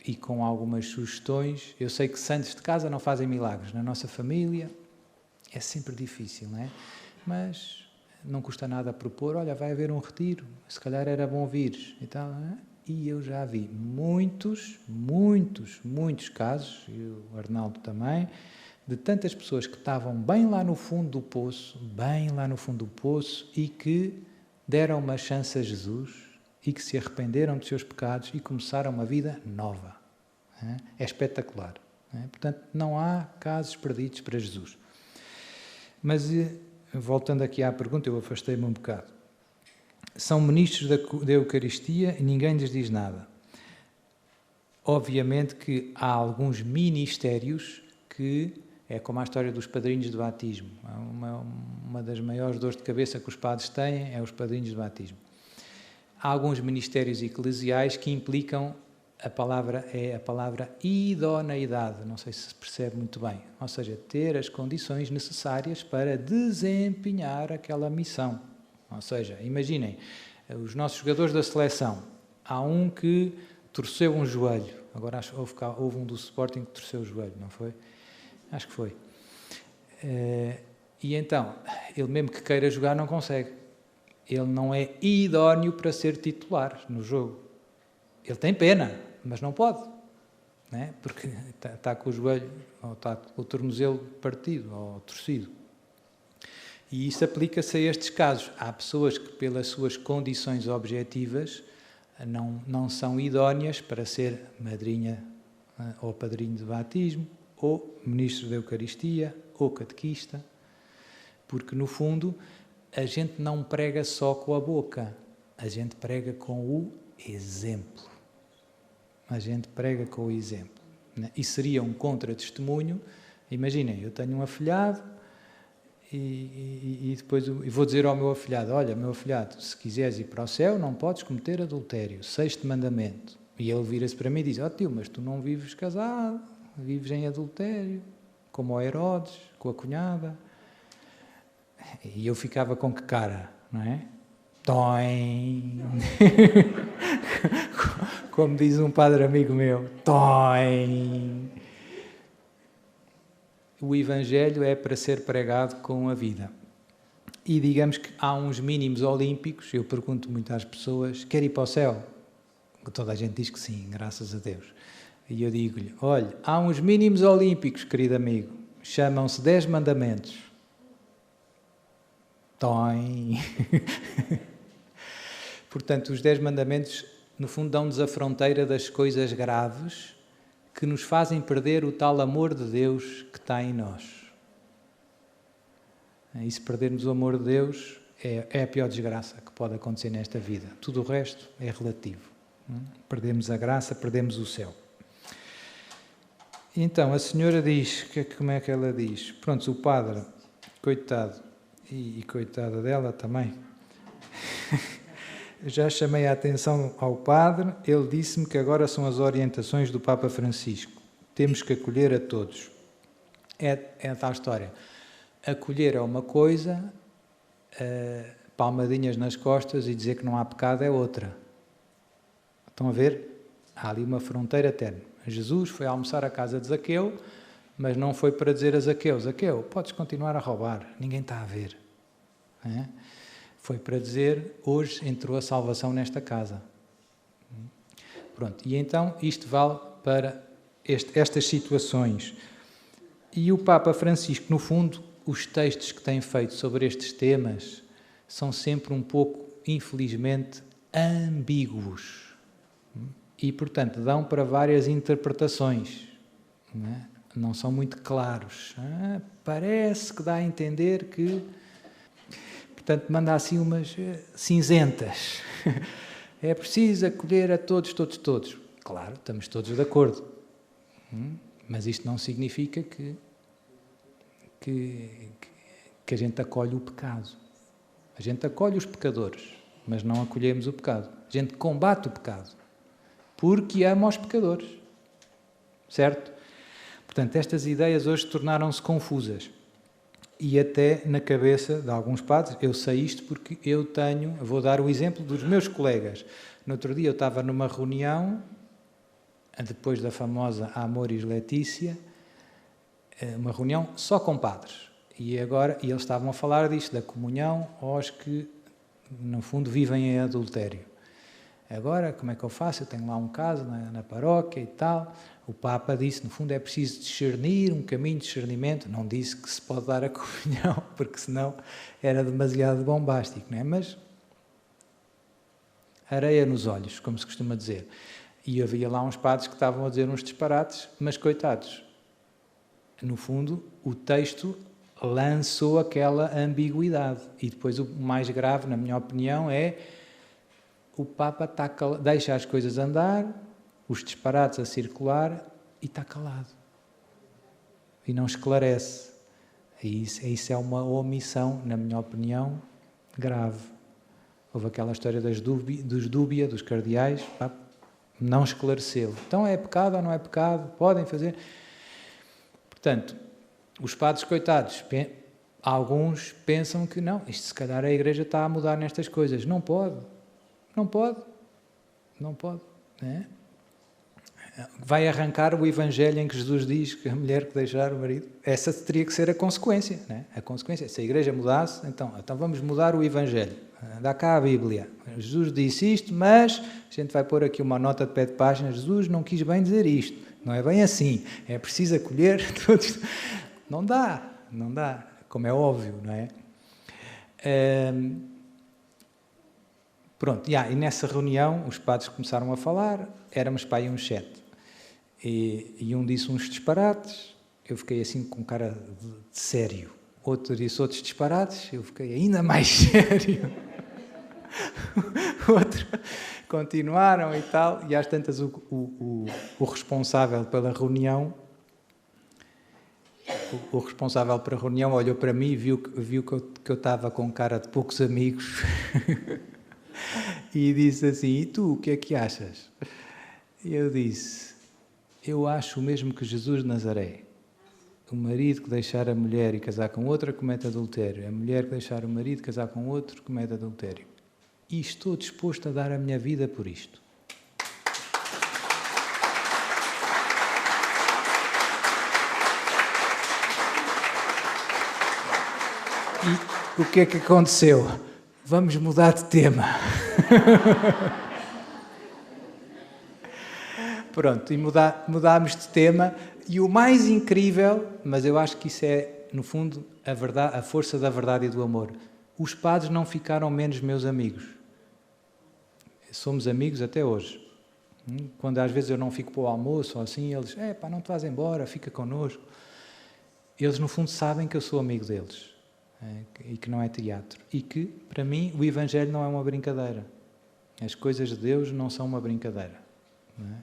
e com algumas sugestões. Eu sei que santos de casa não fazem milagres. Na nossa família é sempre difícil, não é? Mas não custa nada propor, olha, vai haver um retiro, se calhar era bom vires e tal, não é? E eu já vi muitos casos, e o Arnaldo também, de tantas pessoas que estavam bem lá no fundo do poço, e que deram uma chance a Jesus e que se arrependeram dos seus pecados e começaram uma vida nova. É espetacular. Portanto, não há casos perdidos para Jesus. Mas, voltando aqui à pergunta, eu afastei-me um bocado. São ministros da Eucaristia e ninguém lhes diz nada. Obviamente que há alguns ministérios que... É como a história dos padrinhos de batismo. Uma das maiores dores de cabeça que os padres têm é os padrinhos de batismo. Há alguns ministérios eclesiais que implicam a palavra idoneidade. Não sei se se percebe muito bem. Ou seja, ter as condições necessárias para desempenhar aquela missão. Ou seja, imaginem, os nossos jogadores da seleção. Há um que torceu um joelho. Agora acho que houve um do Sporting que torceu o joelho, não foi? Acho que foi. E então, ele mesmo que queira jogar não consegue. Ele não é idóneo para ser titular no jogo. Ele tem pena, mas não pode. Não é? Porque está com o joelho, ou está com o tornozelo partido, ou torcido. E isso aplica-se a estes casos. Há pessoas que, pelas suas condições objetivas, não são idóneas para ser madrinha ou padrinho de batismo, ou ministro da Eucaristia, ou catequista, porque, no fundo, a gente não prega só com a boca, a gente prega com o exemplo. A gente prega com o exemplo. E seria um contra-testemunho. Imaginem, eu tenho um afilhado e depois vou dizer ao meu afilhado, olha, meu afilhado, se quiseres ir para o céu, não podes cometer adultério, 6º mandamento. E ele vira-se para mim e diz, tio, mas tu não vives casado, vives em adultério, como o Herodes, com a cunhada. E eu ficava com que cara, não é? Toim! Como diz um padre amigo meu, toim! O Evangelho é para ser pregado com a vida. E digamos que há uns mínimos olímpicos, eu pergunto muito às pessoas, quer ir para o céu? Toda a gente diz que sim, graças a Deus. E eu digo-lhe, olha, há uns mínimos olímpicos, querido amigo, chamam-se 10 mandamentos. Tói. Portanto, os 10 mandamentos, no fundo, dão-nos a fronteira das coisas graves que nos fazem perder o tal amor de Deus que está em nós. E se perdermos o amor de Deus, é a pior desgraça que pode acontecer nesta vida. Tudo o resto é relativo. Perdemos a graça, perdemos o céu. Então, a senhora diz, como é que ela diz? Pronto, o padre, coitado, e coitada dela também, já chamei a atenção ao padre, ele disse-me que agora são as orientações do Papa Francisco. Temos que acolher a todos. É a tal história. Acolher é uma coisa, palmadinhas nas costas e dizer que não há pecado é outra. Estão a ver? Há ali uma fronteira eterna. Jesus foi almoçar à casa de Zaqueu, mas não foi para dizer a Zaqueu, Zaqueu, podes continuar a roubar, ninguém está a ver. Foi para dizer, hoje entrou a salvação nesta casa. Pronto, e então isto vale para estas situações. E o Papa Francisco, no fundo, os textos que tem feito sobre estes temas são sempre um pouco, infelizmente, ambíguos. E, portanto, dão para várias interpretações. Não são muito claros. Parece que dá a entender que... Portanto, manda assim umas cinzentas. É preciso acolher a todos, todos, todos. Claro, estamos todos de acordo. Mas isto não significa que a gente acolhe o pecado. A gente acolhe os pecadores, mas não acolhemos o pecado. A gente combate o pecado, porque ama os pecadores. Certo? Portanto, estas ideias hoje tornaram-se confusas. E até na cabeça de alguns padres, eu sei isto porque vou dar o exemplo dos meus colegas. No outro dia eu estava numa reunião, depois da famosa Amoris Laetitia, uma reunião só com padres. E eles estavam a falar disto, da comunhão aos que, no fundo, vivem em adultério. Agora, como é que eu faço? Eu tenho lá um caso na paróquia e tal. O Papa disse, no fundo, é preciso discernir, um caminho de discernimento. Não disse que se pode dar a comunhão, porque senão era demasiado bombástico, não é? Mas areia nos olhos, como se costuma dizer. E havia lá uns padres que estavam a dizer uns disparates, mas coitados. No fundo, o texto lançou aquela ambiguidade. E depois o mais grave, na minha opinião, é o Papa deixa as coisas andar, os disparates a circular e está calado. E não esclarece. E isso é uma omissão, na minha opinião, grave. Houve aquela história dos dúbia, dos cardeais, não esclareceu. Então é pecado ou não é pecado? Podem fazer... Portanto, os padres coitados, alguns pensam que não, isto se calhar a Igreja está a mudar nestas coisas. Não pode. Não pode. Não pode. É? Vai arrancar o Evangelho em que Jesus diz que a mulher que deixar o marido, essa teria que ser a consequência. Não é? A consequência, se a Igreja mudasse, então vamos mudar o Evangelho. Dá cá a Bíblia. Jesus disse isto, mas a gente vai pôr aqui uma nota de pé de página. Jesus não quis bem dizer isto. Não é bem assim. É preciso acolher todos. Não dá. Não dá. Como é óbvio, não é? Pronto. E nessa reunião, os padres começaram a falar. Éramos para aí uns 7. E um disse uns disparates. Eu fiquei assim com cara de sério. Outro disse outros disparates. Eu fiquei ainda mais sério. Outro... Continuaram e tal, e às tantas o responsável pela reunião, olhou para mim e viu que eu estava com cara de poucos amigos e disse assim, e tu, o que é que achas? E eu disse, eu acho o mesmo que Jesus de Nazaré. O marido que deixar a mulher e casar com outra comete adultério. A mulher que deixar o marido e casar com outro comete adultério. E estou disposto a dar a minha vida por isto. E o que é que aconteceu? Vamos mudar de tema. Pronto, e mudámos de tema. E o mais incrível, mas eu acho que isso é, no fundo, a força da verdade e do amor. Os padres não ficaram menos meus amigos. Somos amigos até hoje. Quando às vezes eu não fico para o almoço ou assim, eles, pá, não te vás embora, fica connosco. Eles no fundo sabem que eu sou amigo deles e que não é teatro. E que, para mim, o Evangelho não é uma brincadeira. As coisas de Deus não são uma brincadeira. Não é?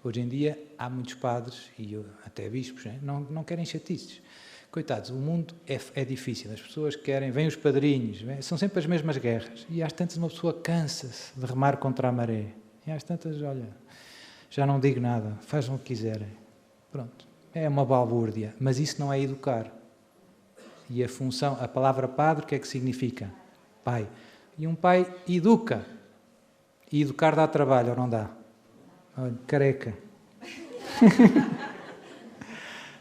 Hoje em dia há muitos padres e até bispos não querem chatices. Coitados, o mundo é difícil, as pessoas querem, vêm os padrinhos, são sempre as mesmas guerras. E às tantas uma pessoa cansa-se de remar contra a maré. E às tantas, olha, já não digo nada, fazem o que quiserem. Pronto, é uma balbúrdia, mas isso não é educar. E a função, a palavra padre, o que é que significa? Pai. E um pai educa. E educar dá trabalho, ou não dá? Olha, careca.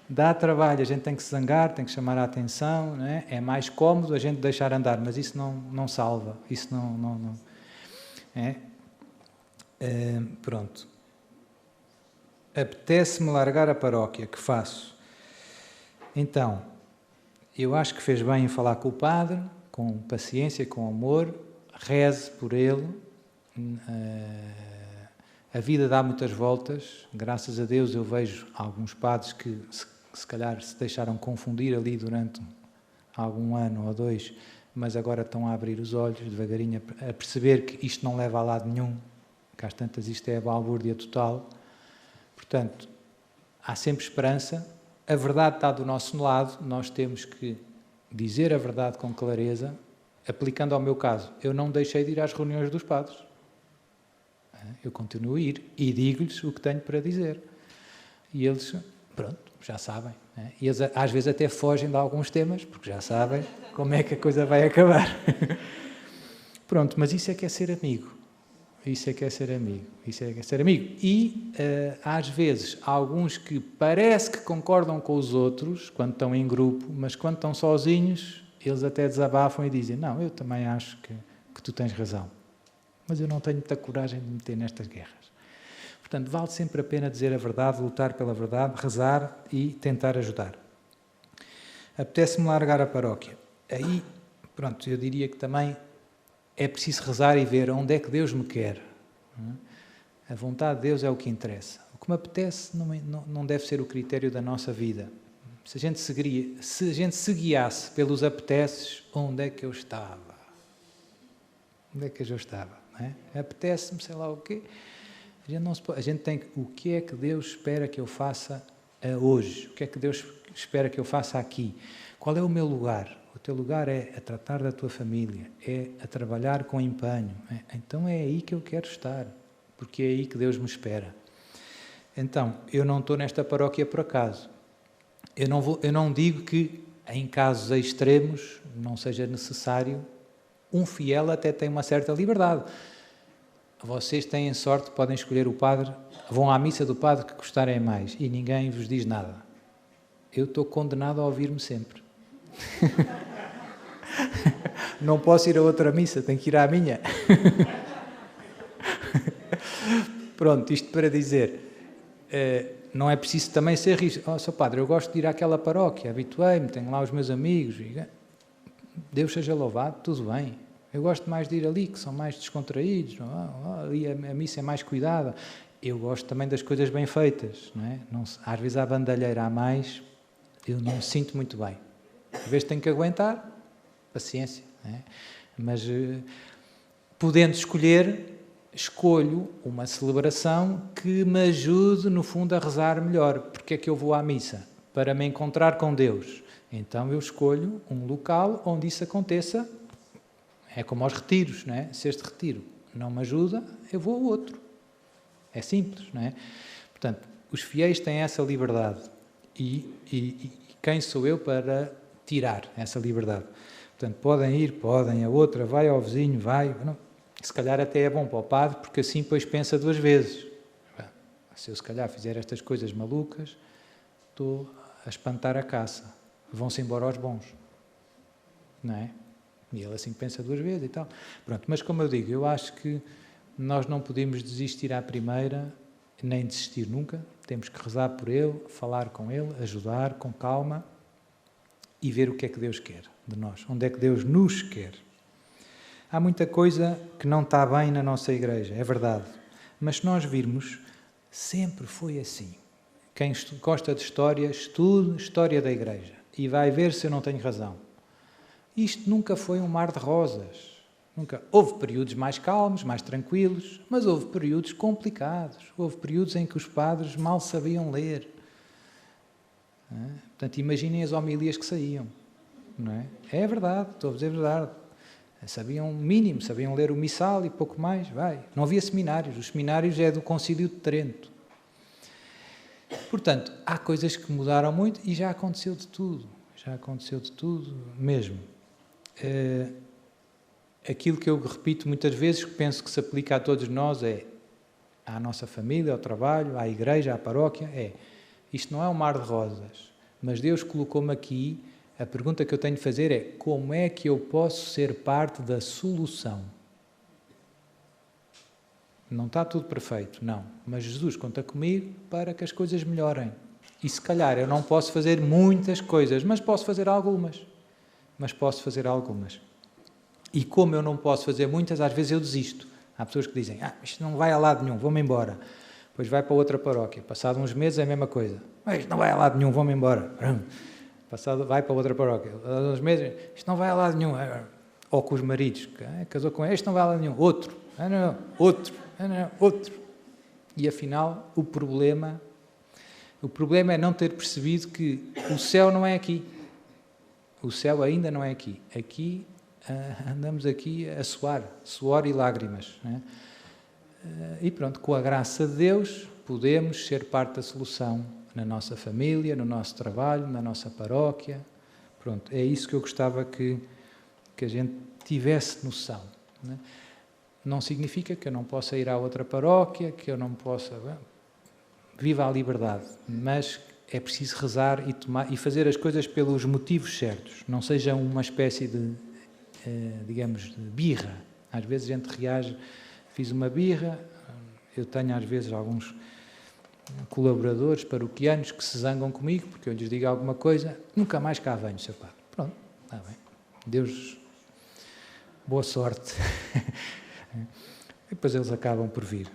Dá trabalho, a gente tem que se zangar, tem que chamar a atenção, não é? É mais cómodo a gente deixar andar, mas isso não salva, isso não é? Pronto. Apetece-me largar a paróquia, que faço? Então, eu acho que fez bem em falar com o padre, com paciência, com amor, reze por ele. A vida dá muitas voltas, graças a Deus eu vejo alguns padres que se calhar se deixaram confundir ali durante algum ano ou dois, mas agora estão a abrir os olhos devagarinho, a perceber que isto não leva a lado nenhum, que às tantas isto é a balbúrdia total. Portanto, há sempre esperança, a verdade está do nosso lado, nós temos que dizer a verdade com clareza, aplicando ao meu caso. Eu não deixei de ir às reuniões dos padres. Eu continuo a ir e digo-lhes o que tenho para dizer. E eles, pronto, já sabem. E eles às vezes até fogem de alguns temas, porque já sabem como é que a coisa vai acabar. Pronto, mas isso é que é ser amigo. Isso é que é ser amigo. Isso é que é ser amigo. E, às vezes, há alguns que parece que concordam com os outros, quando estão em grupo, mas quando estão sozinhos, eles até desabafam e dizem, não, eu também acho que tu tens razão. Mas eu não tenho muita coragem de me meter nestas guerras. Portanto, vale sempre a pena dizer a verdade, lutar pela verdade, rezar e tentar ajudar. Apetece-me largar a paróquia. Aí, pronto, eu diria que também é preciso rezar e ver onde é que Deus me quer. A vontade de Deus é o que interessa. O que me apetece não deve ser o critério da nossa vida. Se a gente se guiasse pelos apeteces, onde é que eu estava? Onde é que eu estava? Apetece-me, sei lá o quê. A gente tem o que é que Deus espera que eu faça hoje? O que é que Deus espera que eu faça aqui? Qual é o meu lugar? O teu lugar é a tratar da tua família, é a trabalhar com empenho. Então é aí que eu quero estar, porque é aí que Deus me espera. Então, eu não estou nesta paróquia por acaso. Eu não digo que em casos extremos não seja necessário. Um fiel até tem uma certa liberdade. Vocês têm sorte, podem escolher o padre, vão à missa do padre que gostarem mais e ninguém vos diz nada. Eu estou condenado a ouvir-me sempre. Não posso ir a outra missa, tenho que ir à minha. Pronto, isto para dizer, não é preciso também ser rígido. Sr. Padre, eu gosto de ir àquela paróquia, habituei-me, tenho lá os meus amigos. Deus seja louvado, tudo bem. Eu gosto mais de ir ali, que são mais descontraídos, ali a missa é mais cuidada. Eu gosto também das coisas bem feitas, não é? Às vezes há bandalheira a mais, eu não me sinto muito bem. Às vezes tenho que aguentar, paciência, não é? Mas podendo escolher, escolho uma celebração que me ajude, no fundo, a rezar melhor. Porque é que eu vou à missa? Para me encontrar com Deus. Então eu escolho um local onde isso aconteça. É como aos retiros, não é? Se este retiro não me ajuda, eu vou ao outro. É simples, não é? Portanto, os fiéis têm essa liberdade. E quem sou eu para tirar essa liberdade? Portanto, podem ir, podem, a outra vai ao vizinho, vai. Não. Se calhar até é bom para o padre, porque assim depois pensa duas vezes. Se eu se calhar fizer estas coisas malucas, estou a espantar a caça. Vão-se embora aos bons. Não é? E ele assim pensa duas vezes e tal. Pronto, mas como eu digo, eu acho que nós não podemos desistir à primeira, nem desistir nunca. Temos que rezar por ele, falar com ele, ajudar com calma e ver o que é que Deus quer de nós. Onde é que Deus nos quer. Há muita coisa que não está bem na nossa igreja, é verdade. Mas se nós virmos, sempre foi assim. Quem gosta de história, estude história da igreja e vai ver se eu não tenho razão. Isto nunca foi um mar de rosas. Nunca. Houve períodos mais calmos, mais tranquilos, mas houve períodos complicados. Houve períodos em que os padres mal sabiam ler. Portanto, imaginem as homilias que saíam. Não é? É verdade, estou a dizer a verdade. Sabiam o mínimo, sabiam ler o missal e pouco mais. Não havia seminários. Os seminários é do Concílio de Trento. Portanto, há coisas que mudaram muito e já aconteceu de tudo. Já aconteceu de tudo mesmo. Aquilo que eu repito muitas vezes, que penso que se aplica a todos nós, é à nossa família, ao trabalho, à igreja, à paróquia, isto não é um mar de rosas, mas Deus colocou-me aqui. A pergunta que eu tenho de fazer é: como é que eu posso ser parte da solução? Não está tudo perfeito, não. Mas Jesus conta comigo para que as coisas melhorem. E se calhar eu não posso fazer muitas coisas, mas posso fazer algumas. E como eu não posso fazer muitas, às vezes eu desisto. Há pessoas que dizem: isto não vai a lado nenhum, vou-me embora. Depois vai para outra paróquia. Passado uns meses é a mesma coisa. Isto não vai a lado nenhum, vou-me embora. Passado vai para outra paróquia. Uns meses, isto não vai a lado nenhum. Ou com os maridos, casou com este, não vai a lado nenhum. Outro. Outro. E afinal, o problema é não ter percebido que o céu não é aqui. O céu ainda não é aqui. Aqui, andamos aqui a suor e lágrimas. Não é? E pronto, com a graça de Deus, podemos ser parte da solução na nossa família, no nosso trabalho, na nossa paróquia. Pronto, é isso que eu gostava que a gente tivesse noção. Não é? Não significa que eu não possa ir à outra paróquia, que eu não possa... Viva a liberdade, mas é preciso rezar e fazer as coisas pelos motivos certos. Não seja uma espécie de, digamos, de birra. Às vezes a gente reage, fiz uma birra, eu tenho às vezes alguns colaboradores paroquianos que se zangam comigo porque eu lhes digo alguma coisa, nunca mais cá venho, Sr. Padre. Pronto, está bem. Deus, boa sorte. E depois eles acabam por vir.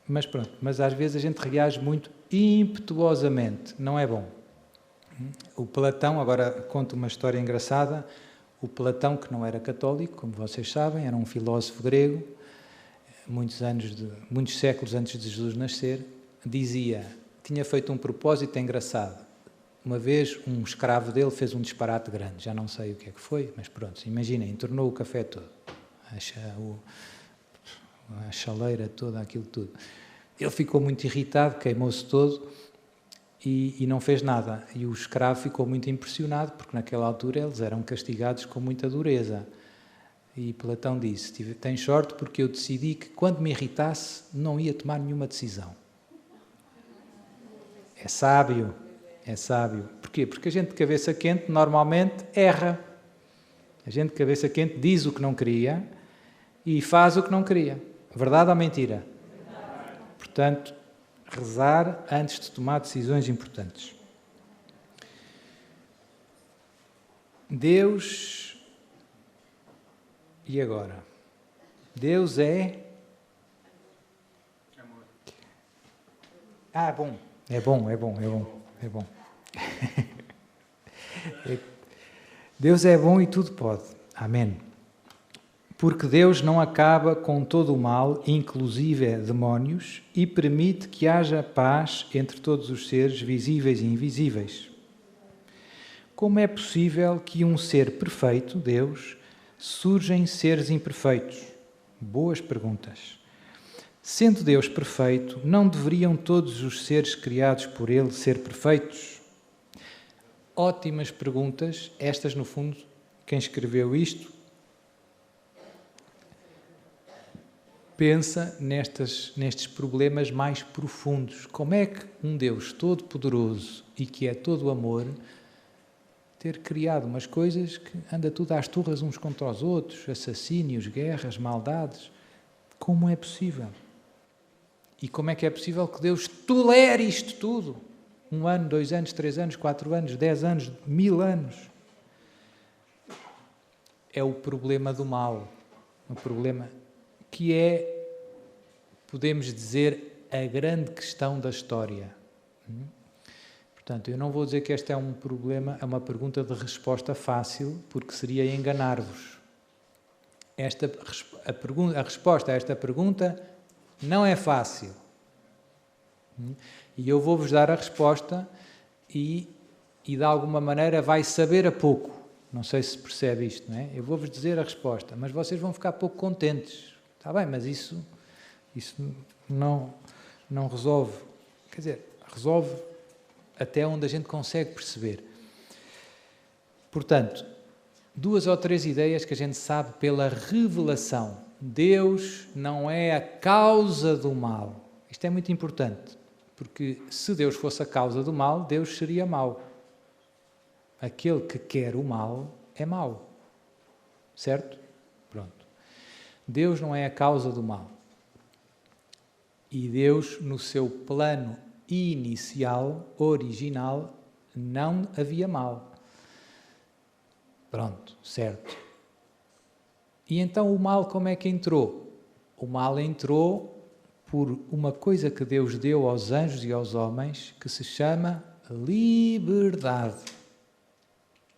Mas pronto, mas às vezes a gente reage muito impetuosamente, não é bom. O Platão, agora conto uma história engraçada, o Platão, que não era católico, como vocês sabem, era um filósofo grego, muitos séculos antes de Jesus nascer, tinha feito um propósito engraçado. Uma vez um escravo dele fez um disparate grande, já não sei o que é que foi, mas pronto, imaginem, entornou o café todo, a chaleira toda, aquilo tudo. Ele ficou muito irritado, queimou-se todo e não fez nada. E o escravo ficou muito impressionado, porque naquela altura eles eram castigados com muita dureza. E Platão disse: tens sorte porque eu decidi que quando me irritasse não ia tomar nenhuma decisão. É sábio. Porquê? Porque a gente de cabeça quente normalmente erra. A gente de cabeça quente diz o que não queria e faz o que não queria. Verdade ou mentira? Portanto, rezar antes de tomar decisões importantes. Deus... E agora? Deus é... Amor. É bom. Deus é bom e tudo pode. Amém. Porque Deus não acaba com todo o mal, inclusive demónios, e permite que haja paz entre todos os seres visíveis e invisíveis. Como é possível que um ser perfeito, Deus, surja em seres imperfeitos? Boas perguntas. Sendo Deus perfeito, não deveriam todos os seres criados por Ele ser perfeitos? Ótimas perguntas. Estas, no fundo, quem escreveu isto pensa nestes problemas mais profundos. Como é que um Deus todo-poderoso e que é todo amor ter criado umas coisas que anda tudo às turras uns contra os outros, assassínios, guerras, maldades? Como é possível? E como é que é possível que Deus tolere isto tudo? 1 ano, 2 anos, 3 anos, 4 anos, 10 anos, 1000 anos. É o problema do mal. um problema que é, podemos dizer, a grande questão da história. Portanto, eu não vou dizer que este é um problema, é uma pergunta de resposta fácil, porque seria enganar-vos. A resposta a esta pergunta não é fácil. E eu vou-vos dar a resposta e de alguma maneira vai saber a pouco. Não sei se percebe isto, não é? Eu vou-vos dizer a resposta, mas vocês vão ficar pouco contentes. Está bem, mas isso não resolve. Quer dizer, resolve até onde a gente consegue perceber. Portanto, 2 ou 3 ideias que a gente sabe pela revelação. Deus não é a causa do mal. Isto é muito importante, porque se Deus fosse a causa do mal, Deus seria mau. Aquele que quer o mal é mau. Certo? Pronto. Deus não é a causa do mal. E Deus, no seu plano inicial, original, não havia mal. Pronto, certo. E então o mal como é que entrou? O mal entrou por uma coisa que Deus deu aos anjos e aos homens, que se chama liberdade.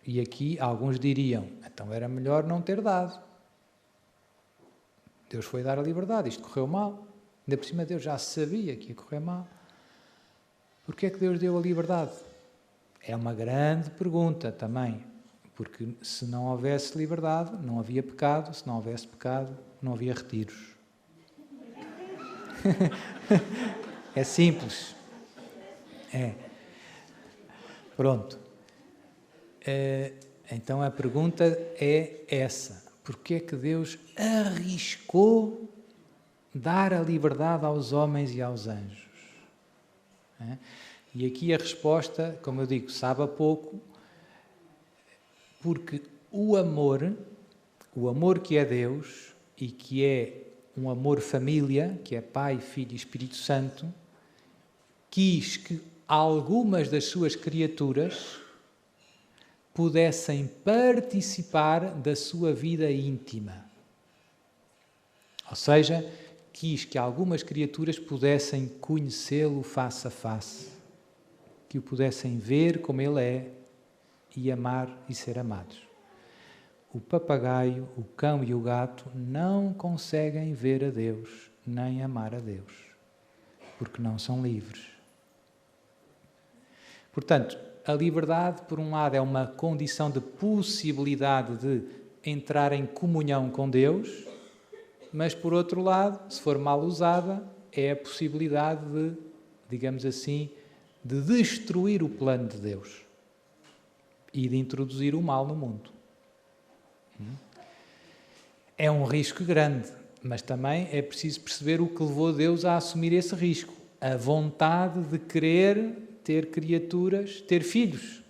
E aqui alguns diriam, então era melhor não ter dado. Deus foi dar a liberdade, isto correu mal. Ainda por cima Deus já sabia que ia correr mal. Porquê é que Deus deu a liberdade? É uma grande pergunta também. Porque se não houvesse liberdade, não havia pecado. Se não houvesse pecado, não havia retiros. É simples. É. Pronto. Então a pergunta é essa. Porquê é que Deus arriscou dar a liberdade aos homens e aos anjos? E aqui a resposta, como eu digo, sabe a pouco, porque o amor que é Deus e que é um amor família, que é Pai, Filho e Espírito Santo, quis que algumas das suas criaturas pudessem participar da sua vida íntima. Ou seja, quis que algumas criaturas pudessem conhecê-lo face a face, que o pudessem ver como ele é e amar e ser amados. O papagaio, o cão e o gato não conseguem ver a Deus, nem amar a Deus, porque não são livres. Portanto, a liberdade, por um lado, é uma condição de possibilidade de entrar em comunhão com Deus, mas, por outro lado, se for mal usada, é a possibilidade de, digamos assim, de destruir o plano de Deus e de introduzir o mal no mundo. É um risco grande, mas também é preciso perceber o que levou Deus a assumir esse risco. A vontade de querer ter criaturas, ter filhos,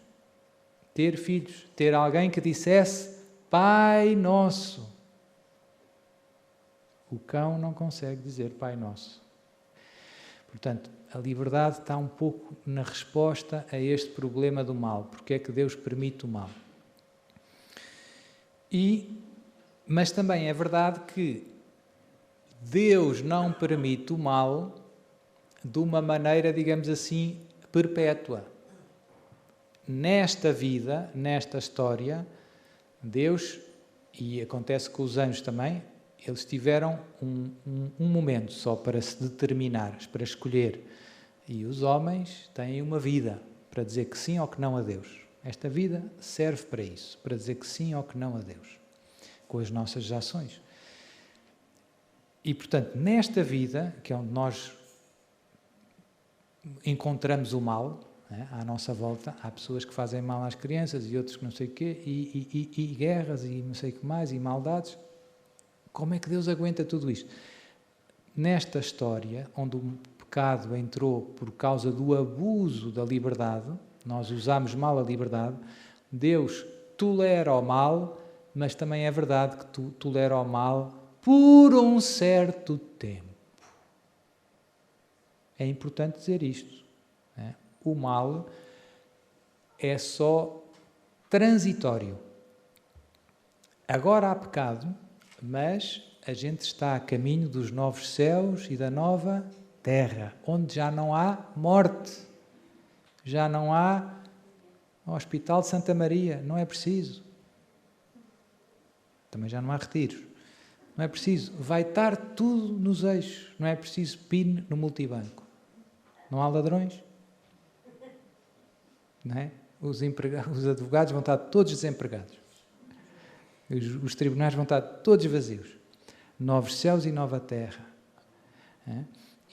ter alguém que dissesse Pai Nosso. O cão não consegue dizer Pai Nosso. Portanto, a liberdade está um pouco na resposta a este problema do mal. Porque é que Deus permite o mal? Mas também é verdade que Deus não permite o mal de uma maneira, digamos assim, perpétua. Nesta vida, nesta história, Deus, e acontece com os anjos também, eles tiveram um momento só para se determinar, para escolher. E os homens têm uma vida para dizer que sim ou que não a Deus. Esta vida serve para isso, para dizer que sim ou que não a Deus, com as nossas ações. E, portanto, nesta vida, que é onde nós encontramos o mal, à nossa volta, há pessoas que fazem mal às crianças e outros que não sei o quê, e guerras e não sei o que mais, e maldades. Como é que Deus aguenta tudo isto? Nesta história, onde o pecado entrou por causa do abuso da liberdade, nós usamos mal a liberdade, Deus tolera o mal, mas também é verdade que tolera o mal por um certo tempo. É importante dizer isto. O mal é só transitório. Agora há pecado, mas a gente está a caminho dos novos céus e da nova terra, onde já não há morte, já não há Hospital de Santa Maria, não é preciso. Também já não há retiros. Não é preciso. Vai estar tudo nos eixos. Não é preciso PIN no multibanco. Não há ladrões. Não é? Os advogados vão estar todos desempregados. Os tribunais vão estar todos vazios. Novos céus e nova terra. É?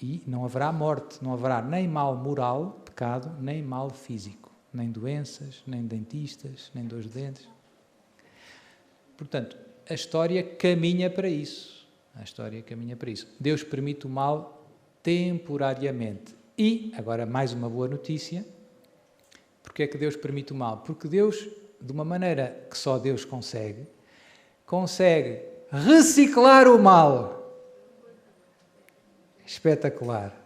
E não haverá morte. Não haverá nem mal moral, pecado, nem mal físico. Nem doenças, nem dentistas, nem dores de dentes. Portanto, a história caminha para isso. A história caminha para isso. Deus permite o mal temporariamente. E, agora mais uma boa notícia, porque é que Deus permite o mal? Porque Deus, de uma maneira que só Deus consegue reciclar o mal. Espetacular.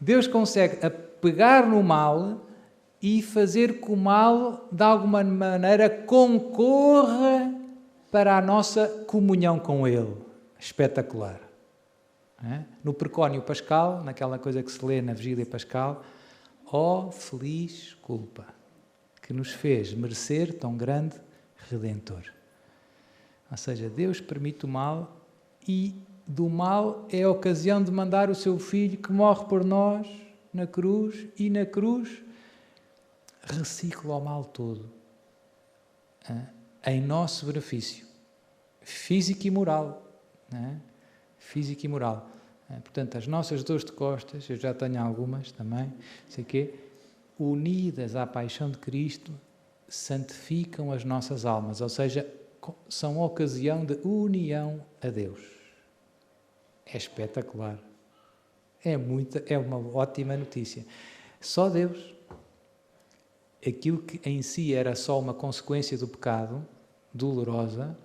Deus consegue pegar no mal e fazer que o mal, de alguma maneira, concorra para a nossa comunhão com Ele. Espetacular. No precónio pascal, naquela coisa que se lê na vigília pascal, ó feliz culpa, que nos fez merecer tão grande Redentor. Ou seja, Deus permite o mal e do mal é a ocasião de mandar o seu Filho que morre por nós na cruz e na cruz recicla o mal todo em nosso benefício físico e moral. Físico e moral. Portanto, as nossas dores de costas, eu já tenho algumas também, sei quê, unidas à paixão de Cristo, santificam as nossas almas, ou seja, são ocasião de união a Deus. É espetacular. É uma ótima notícia. Só Deus. Aquilo que em si era só uma consequência do pecado, dolorosa,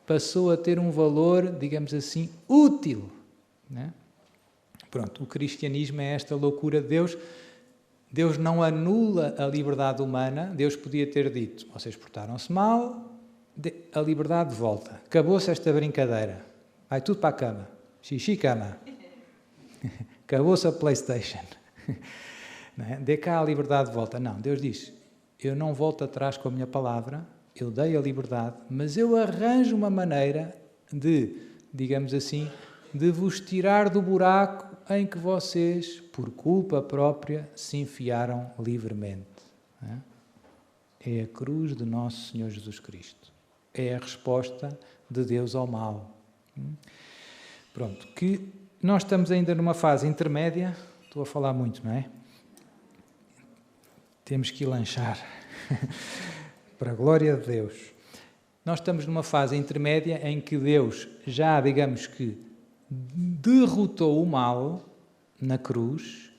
passou a ter um valor, digamos assim, útil. Né? Pronto, o cristianismo é esta loucura de Deus. Deus não anula a liberdade humana. Deus podia ter dito, vocês portaram-se mal, a liberdade volta. Acabou-se esta brincadeira. Vai tudo para a cama. Xixi, cama. Acabou-se a PlayStation. Não é? Dê cá a liberdade de volta. Não, Deus diz, eu não volto atrás com a minha palavra, eu dei a liberdade, mas eu arranjo uma maneira de, digamos assim, de vos tirar do buraco em que vocês, por culpa própria, se enfiaram livremente. É a cruz de nosso Senhor Jesus Cristo. É a resposta de Deus ao mal. Pronto, que nós estamos ainda numa fase intermédia, estou a falar muito, não é? Temos que ir lanchar, para a glória de Deus. Nós estamos numa fase intermédia em que Deus já, digamos que, derrotou o mal na cruz,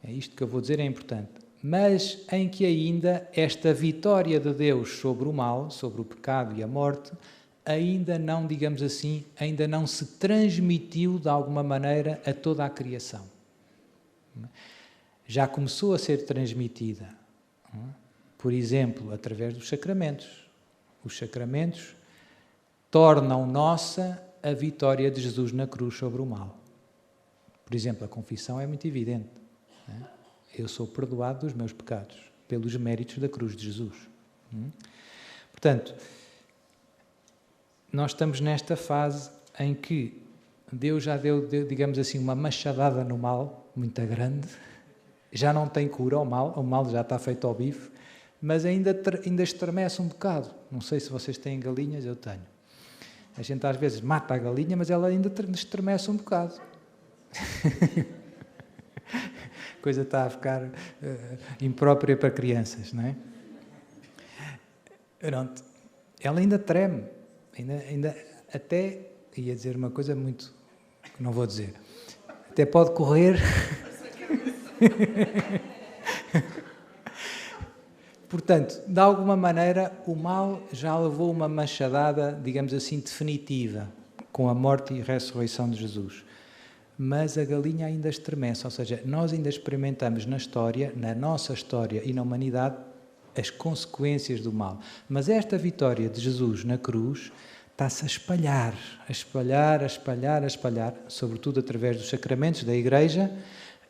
é isto que eu vou dizer, é importante, mas em que ainda esta vitória de Deus sobre o mal, sobre o pecado e a morte, ainda não, digamos assim, ainda não se transmitiu de alguma maneira a toda a criação. Já começou a ser transmitida. Por exemplo, através dos sacramentos. Os sacramentos tornam nossa a vitória de Jesus na cruz sobre o mal. Por exemplo, a confissão é muito evidente. Eu sou perdoado dos meus pecados, pelos méritos da cruz de Jesus. Portanto, nós estamos nesta fase em que Deus já deu, digamos assim, uma machadada no mal, muito grande. Já não tem cura ao mal, o mal já está feito ao bife, mas ainda estremece um bocado. Não sei se vocês têm galinhas, eu tenho. A gente às vezes mata a galinha, mas ela ainda estremece um bocado. A coisa está a ficar imprópria para crianças, não é? Pronto. Ela ainda treme, ainda até, ia dizer uma coisa muito, que não vou dizer, até pode correr... Portanto, de alguma maneira, o mal já levou uma machadada, digamos assim, definitiva, com a morte e ressurreição de Jesus. Mas a galinha ainda estremece, ou seja, nós ainda experimentamos na história, na nossa história e na humanidade, as consequências do mal. Mas esta vitória de Jesus na cruz está-se a espalhar, sobretudo através dos sacramentos da Igreja,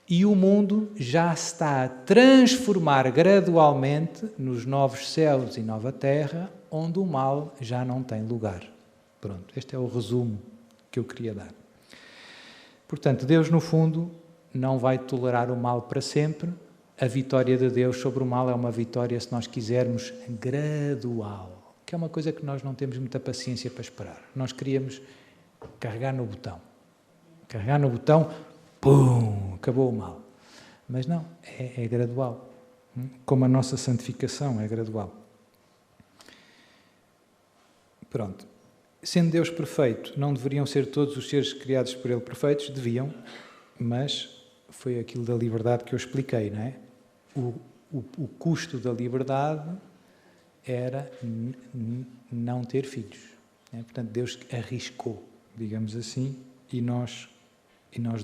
e o mundo já se está a transformar gradualmente nos novos céus e nova terra, onde o mal já não tem lugar. Pronto, este é o resumo que eu queria dar. Portanto, Deus, no fundo, não vai tolerar o mal para sempre. A vitória de Deus sobre o mal é uma vitória, se nós quisermos, gradual, que é uma coisa que nós não temos muita paciência para esperar. Nós queríamos carregar no botão. Carregar no botão, pum, acabou o mal. Mas não, é gradual. Como a nossa santificação é gradual. Pronto. Sendo Deus perfeito, não deveriam ser todos os seres criados por Ele perfeitos? Deviam, mas foi aquilo da liberdade que eu expliquei, não é? O custo da liberdade era não ter filhos. Não é? Portanto, Deus arriscou, digamos assim, e nós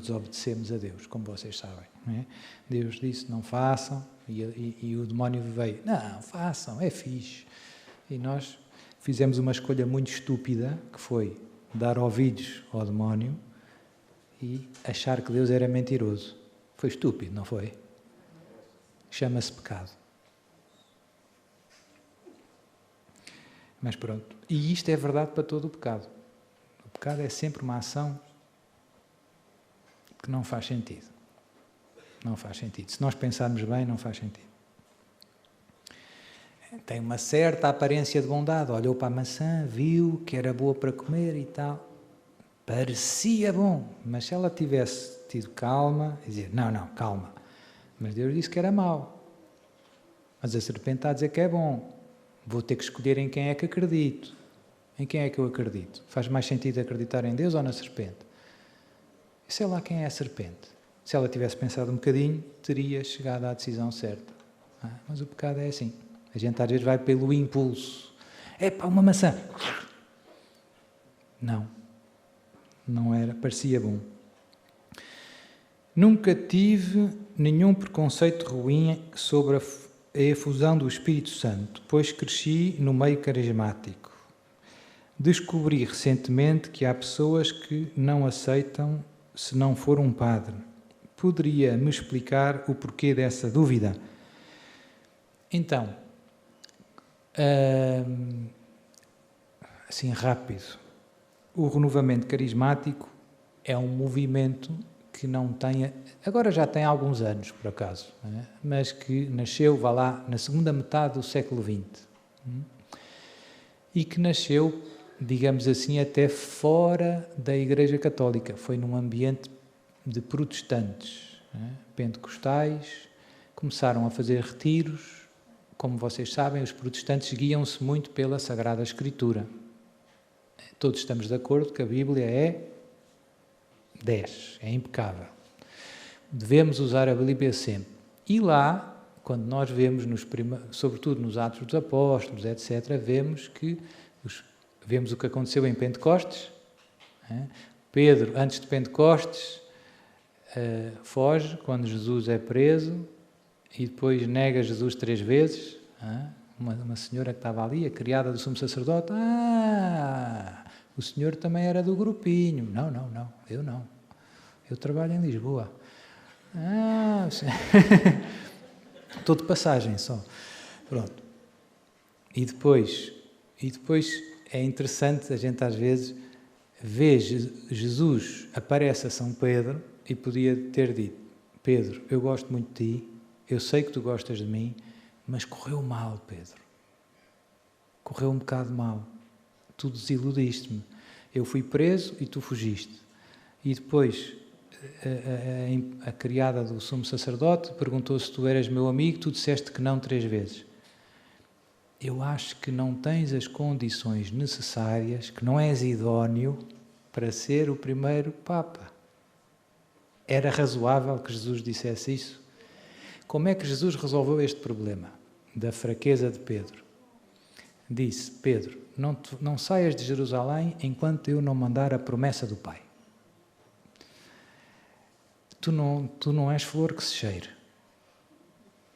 desobedecemos a Deus, como vocês sabem. Não é? Deus disse, não façam, e o demónio veio, não, façam, é fixe. E nós fizemos uma escolha muito estúpida, que foi dar ouvidos ao demónio e achar que Deus era mentiroso. Foi estúpido, não foi? Chama-se pecado. Mas pronto. E isto é verdade para todo o pecado. O pecado é sempre uma ação que não faz sentido. Não faz sentido. Se nós pensarmos bem, não faz sentido. Tem uma certa aparência de bondade. Olhou para a maçã, viu que era boa para comer e tal. Parecia bom. Mas se ela tivesse tido calma, dizer, não, calma. Mas Deus disse que era mau. Mas a serpente está a dizer que é bom. Vou ter que escolher em quem é que acredito. Em quem é que eu acredito? Faz mais sentido acreditar em Deus ou na serpente? E sei lá quem é a serpente. Se ela tivesse pensado um bocadinho, teria chegado à decisão certa. Mas o pecado é assim. A gente às vezes vai pelo impulso. Epá, uma maçã. Não era, parecia bom. Nunca tive nenhum preconceito ruim sobre a efusão do Espírito Santo, pois cresci no meio carismático. Descobri recentemente que há pessoas que não aceitam se não for um padre. Poderia me explicar o porquê dessa dúvida? Então, assim rápido, o renovamento carismático é um movimento que não tem, agora já tem alguns anos, por acaso, não é? Mas que nasceu, vá lá, na segunda metade do século XX. E que nasceu, digamos assim, até fora da Igreja Católica. Foi num ambiente de protestantes, não é? Pentecostais, começaram a fazer retiros. Como vocês sabem, os protestantes guiam-se muito pela Sagrada Escritura. Todos estamos de acordo que a Bíblia é 10, é impecável. Devemos usar a Bíblia sempre. E lá, quando nós vemos, sobretudo nos Atos dos Apóstolos, etc., vemos o que aconteceu em Pentecostes. Pedro, antes de Pentecostes, foge quando Jesus é preso e depois nega Jesus 3 vezes. Uma senhora que estava ali, a criada do sumo sacerdote, o senhor também era do grupinho. Não, eu não. Eu trabalho em Lisboa. Estou de passagem só. Pronto. E depois é interessante, a gente às vezes vê Jesus aparece a São Pedro e podia ter dito, Pedro, eu gosto muito de ti, eu sei que tu gostas de mim, mas correu mal, Pedro. Correu um bocado mal. Tu desiludiste-me. Eu fui preso e tu fugiste. E depois a criada do sumo sacerdote perguntou se tu eras meu amigo, tu disseste que não 3 vezes. Eu acho que não tens as condições necessárias, que não és idóneo para ser o primeiro Papa. Era razoável que Jesus dissesse isso? Como é que Jesus resolveu este problema da fraqueza de Pedro? Disse, Pedro, não saias de Jerusalém enquanto eu não mandar a promessa do Pai. Tu não és flor que se cheire,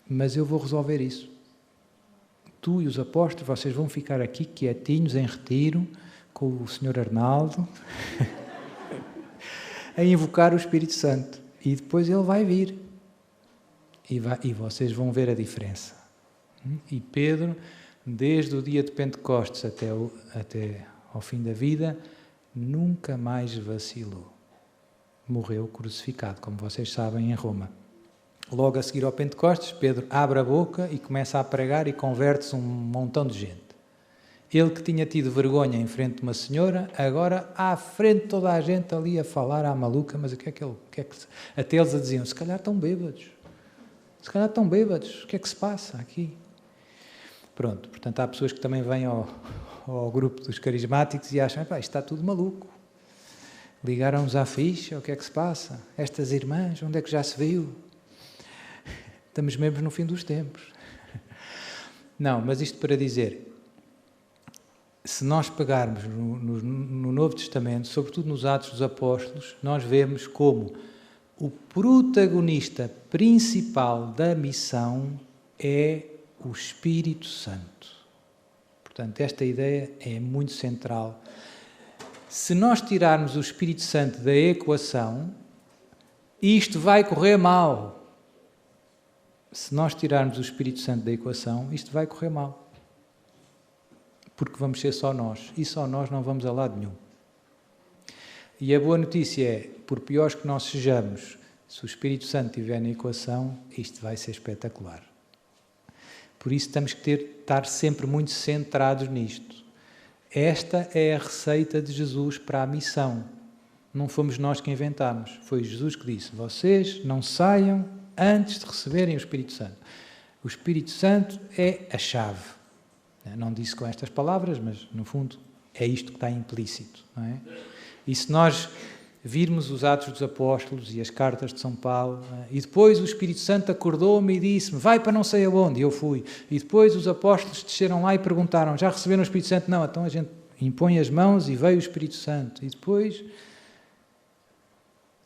mas eu vou resolver isso. Tu e os apóstolos, vocês vão ficar aqui quietinhos, em retiro, com o Sr. Arnaldo, a invocar o Espírito Santo. E depois ele vai vir. E vocês vão ver a diferença. E Pedro, desde o dia de Pentecostes até ao fim da vida, nunca mais vacilou. Morreu crucificado, como vocês sabem, em Roma. Logo a seguir ao Pentecostes, Pedro abre a boca e começa a pregar e converte-se um montão de gente. Ele que tinha tido vergonha em frente de uma senhora, agora à frente de toda a gente ali a falar à maluca, mas o que é que ele... Até eles a diziam, se calhar estão bêbados. Se calhar estão bêbados, o que é que se passa aqui? Pronto, portanto há pessoas que também vêm ao grupo dos carismáticos e acham, isto está tudo maluco. Ligaram-nos à ficha, o que é que se passa? Estas irmãs, onde é que já se viu? Estamos mesmo no fim dos tempos. Não, mas isto para dizer, se nós pegarmos no Novo Testamento, sobretudo nos Atos dos Apóstolos, nós vemos como o protagonista principal da missão é o Espírito Santo. Portanto, esta ideia é muito central. Se nós tirarmos o Espírito Santo da equação, isto vai correr mal. Se nós tirarmos o Espírito Santo da equação, isto vai correr mal. Porque vamos ser só nós. E só nós não vamos a lado nenhum. E a boa notícia é, por piores que nós sejamos, se o Espírito Santo estiver na equação, isto vai ser espetacular. Por isso temos que estar sempre muito centrados nisto. Esta é a receita de Jesus para a missão. Não fomos nós que inventámos. Foi Jesus que disse, vocês não saiam antes de receberem o Espírito Santo. O Espírito Santo é a chave. Não disse com estas palavras, mas no fundo é isto que está implícito, não é? E se nós virmos os Atos dos Apóstolos e as cartas de São Paulo, e depois o Espírito Santo acordou-me e disse-me, vai para não sei aonde, e eu fui. E depois os apóstolos desceram lá e perguntaram, já receberam o Espírito Santo? Não, então a gente impõe as mãos e veio o Espírito Santo. E depois...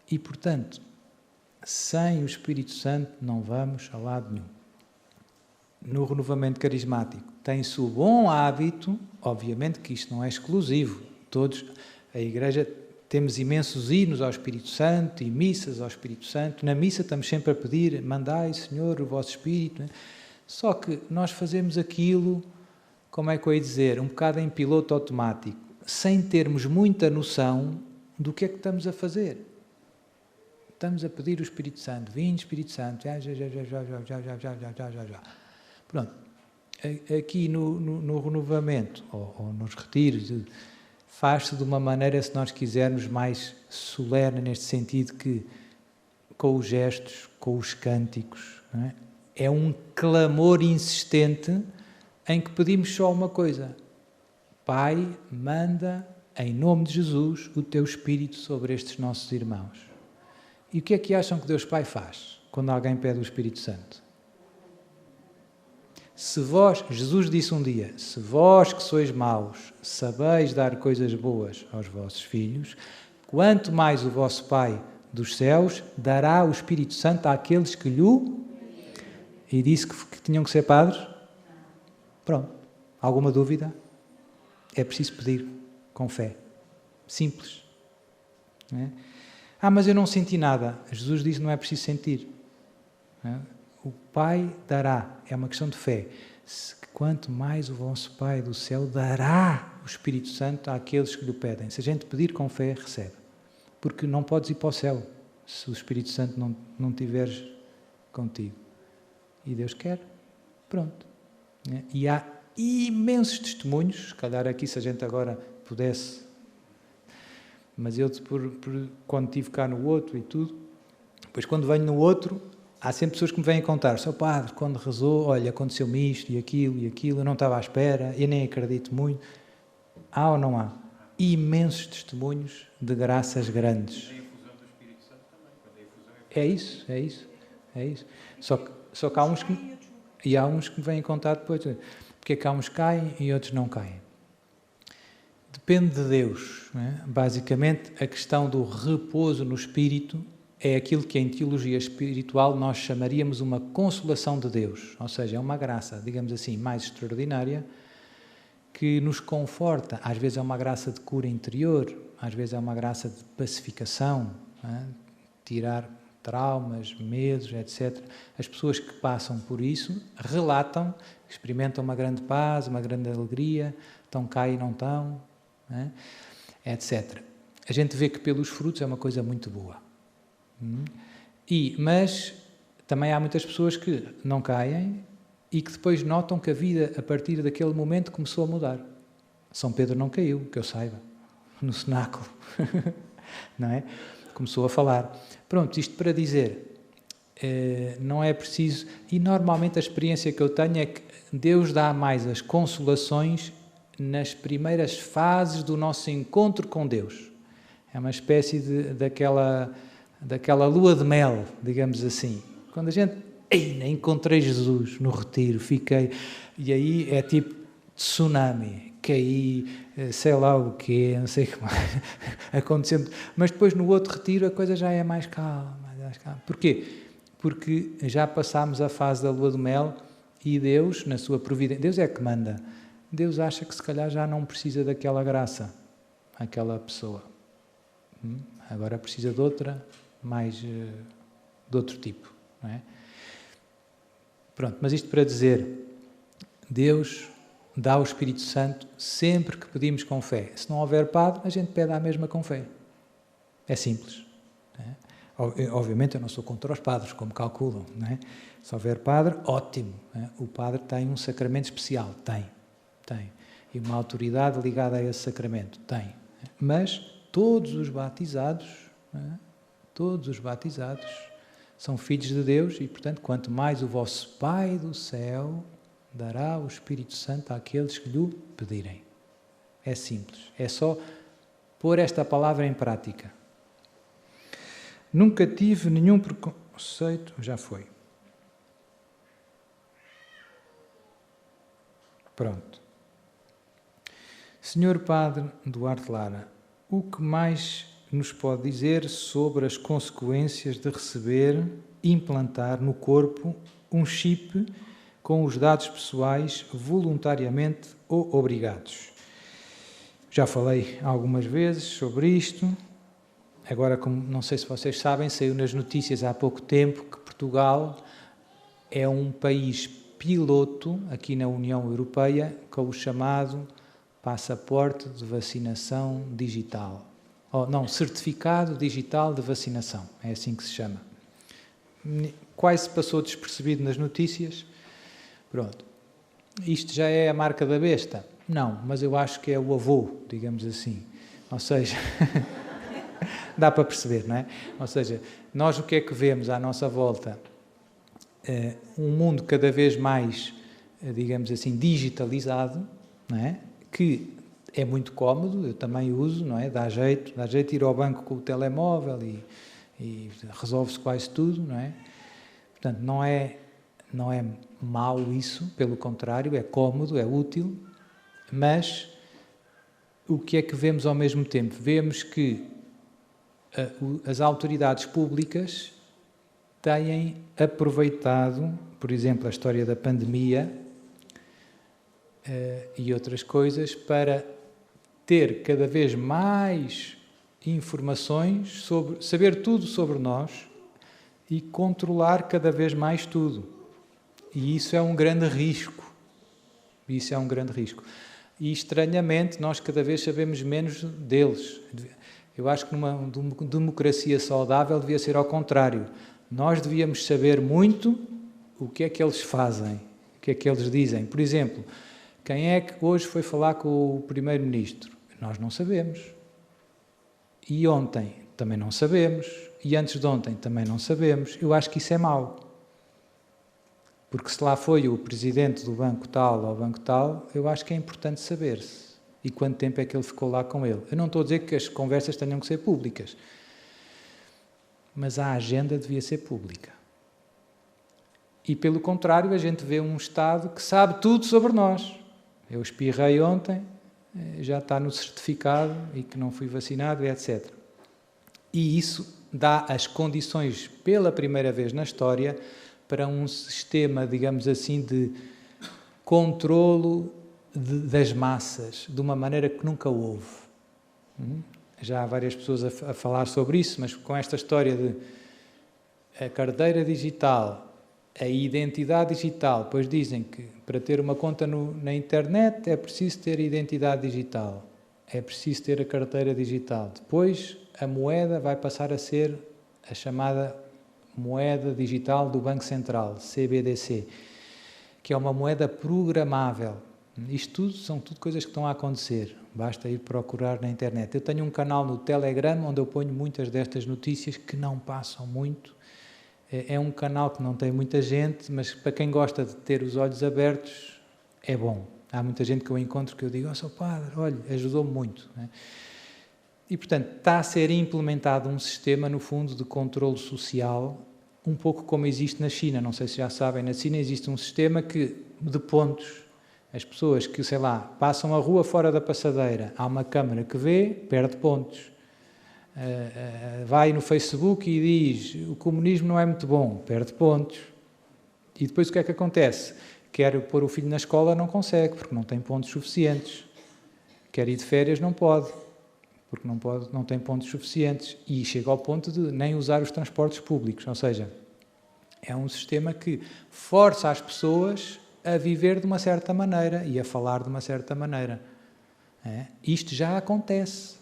E, portanto, sem o Espírito Santo não vamos a lado nenhum. No renovamento carismático tem-se o bom hábito, obviamente que isto não é exclusivo, todos, a Igreja, temos imensos hinos ao Espírito Santo e missas ao Espírito Santo, na missa estamos sempre a pedir, mandai, Senhor, o vosso Espírito, né? Só que nós fazemos aquilo, como é que eu ia dizer, um bocado em piloto automático, sem termos muita noção do que é que estamos a fazer. Estamos a pedir o Espírito Santo, vinde Espírito Santo, já. Pronto, aqui no renovamento, ou nos retiros, faz-se de uma maneira, se nós quisermos, mais solene, neste sentido que, com os gestos, com os cânticos, não é? É um clamor insistente em que pedimos só uma coisa. Pai, manda, em nome de Jesus, o teu Espírito sobre estes nossos irmãos. E o que é que acham que Deus Pai faz quando alguém pede o Espírito Santo? Se vós, Jesus disse um dia, se vós que sois maus, sabeis dar coisas boas aos vossos filhos, quanto mais o vosso Pai dos céus dará o Espírito Santo àqueles que lhe... E disse que tinham que ser padres? Pronto. Alguma dúvida? É preciso pedir com fé. Simples. Não é? Mas eu não senti nada. Jesus disse que não é preciso sentir. Não é? O Pai dará, é uma questão de fé. Quanto mais o vosso Pai do céu dará o Espírito Santo àqueles que lhe pedem. Se a gente pedir com fé, recebe. Porque não podes ir para o céu se o Espírito Santo não tiveres contigo. E Deus quer. Pronto. E há imensos testemunhos, se calhar aqui se a gente agora pudesse... Mas eu, quando estive cá no outro e tudo, depois quando venho no outro... Há sempre pessoas que me vêm contar, seu padre, quando rezou, olha, aconteceu-me isto e aquilo, eu não estava à espera, eu nem acredito muito. Há ou não há? Imensos testemunhos de graças grandes. A infusão do Espírito Santo também, quando a infusão É isso. Só que há uns que me vêm contar depois, porque é que há uns que caem e outros não caem. Depende de Deus, não é? Basicamente, a questão do repouso no Espírito é aquilo que em teologia espiritual nós chamaríamos uma consolação de Deus, ou seja, é uma graça, digamos assim, mais extraordinária, que nos conforta. Às vezes é uma graça de cura interior, às vezes é uma graça de pacificação, tirar traumas, medos, etc. As pessoas que passam por isso relatam, experimentam uma grande paz, uma grande alegria, estão cá e não estão, etc. A gente vê que pelos frutos é uma coisa muito boa. Mas também há muitas pessoas que não caem e que depois notam que a vida, a partir daquele momento, começou a mudar. São Pedro não caiu, que eu saiba, no cenáculo, não é? Começou a falar. Pronto, isto para dizer, não é preciso... E normalmente a experiência que eu tenho é que Deus dá mais as consolações nas primeiras fases do nosso encontro com Deus. É uma espécie daquela lua de mel, digamos assim. Quando a gente... encontrei Jesus no retiro, fiquei... E aí é tipo tsunami, caí, sei lá o quê, não sei o que mais, acontecendo. Mas depois no outro retiro a coisa já é mais calma. Porquê? Porque já passámos a fase da lua de mel e Deus, na sua providência, Deus é que manda. Deus acha que se calhar já não precisa daquela graça, aquela pessoa. Agora precisa de outra, mais de outro tipo, não é? Pronto, mas isto para dizer, Deus dá o Espírito Santo sempre que pedimos com fé. Se não houver padre, a gente pede à mesma com fé. É simples. Não é? Obviamente eu não sou contra os padres, como calculam. Não é? Se houver padre, ótimo. Não é? O padre tem um sacramento especial. Tem. E uma autoridade ligada a esse sacramento. Tem. Mas todos os batizados, não é? Todos os batizados são filhos de Deus e, portanto, quanto mais o vosso Pai do céu dará o Espírito Santo àqueles que lhe pedirem. É simples. É só pôr esta palavra em prática. Nunca tive nenhum preconceito... Já foi. Pronto. Senhor Padre Duarte Lara, o que mais nos pode dizer sobre as consequências de receber, implantar no corpo um chip com os dados pessoais voluntariamente ou obrigados? Já falei algumas vezes sobre isto. Agora, como não sei se vocês sabem, saiu nas notícias há pouco tempo que Portugal é um país piloto aqui na União Europeia com o chamado passaporte de vacinação digital. Certificado digital de vacinação, é assim que se chama. Quase passou despercebido nas notícias. Pronto. Isto já é a marca da besta? Não, mas eu acho que é o avô, digamos assim. Ou seja, dá para perceber, não é? Ou seja, nós o que é que vemos à nossa volta? Um mundo cada vez mais, digamos assim, digitalizado, não é? Que é muito cómodo, eu também uso, não é? Dá jeito ir ao banco com o telemóvel e resolve-se quase tudo, não é? Portanto, não é mau isso, pelo contrário, é cómodo, é útil, mas o que é que vemos ao mesmo tempo? Vemos que as autoridades públicas têm aproveitado, por exemplo, a história da pandemia e outras coisas, para ter cada vez mais informações, saber tudo sobre nós e controlar cada vez mais tudo. E isso é um grande risco. E, estranhamente, nós cada vez sabemos menos deles. Eu acho que numa democracia saudável devia ser ao contrário. Nós devíamos saber muito o que é que eles fazem, o que é que eles dizem. Por exemplo, quem é que hoje foi falar com o Primeiro-Ministro? Nós não sabemos. E ontem também não sabemos. E antes de ontem também não sabemos. Eu acho que isso é mau. Porque se lá foi o presidente do banco tal ou banco tal, eu acho que é importante saber-se. E quanto tempo é que ele ficou lá com ele. Eu não estou a dizer que as conversas tenham que ser públicas. Mas a agenda devia ser pública. E, pelo contrário, a gente vê um Estado que sabe tudo sobre nós. Eu espirrei ontem, já está no certificado e que não fui vacinado, etc. E isso dá as condições, pela primeira vez na história, para um sistema, digamos assim, de controlo das massas, de uma maneira que nunca houve. Já há várias pessoas a falar sobre isso, mas com esta história de a carteira digital, a identidade digital, pois dizem que para ter uma conta na internet é preciso ter identidade digital, é preciso ter a carteira digital. Depois a moeda vai passar a ser a chamada moeda digital do Banco Central, CBDC, que é uma moeda programável. Isto são tudo coisas que estão a acontecer, basta ir procurar na internet. Eu tenho um canal no Telegram onde eu ponho muitas destas notícias que não passam muito. É um canal que não tem muita gente, mas para quem gosta de ter os olhos abertos, é bom. Há muita gente que eu encontro que eu digo, Sr. Padre, olha, ajudou-me muito. E, portanto, está a ser implementado um sistema, no fundo, de controle social, um pouco como existe na China. Não sei se já sabem, na China existe um sistema de pontos. As pessoas que, sei lá, passam a rua fora da passadeira, há uma câmara que vê, perde pontos. Vai no Facebook e diz, o comunismo não é muito bom, perde pontos. E depois o que é que acontece? Quer pôr o filho na escola, não consegue, porque não tem pontos suficientes. Quer ir de férias, não pode, porque não tem pontos suficientes. E chega ao ponto de nem usar os transportes públicos. Ou seja, é um sistema que força as pessoas a viver de uma certa maneira e a falar de uma certa maneira. Isto já acontece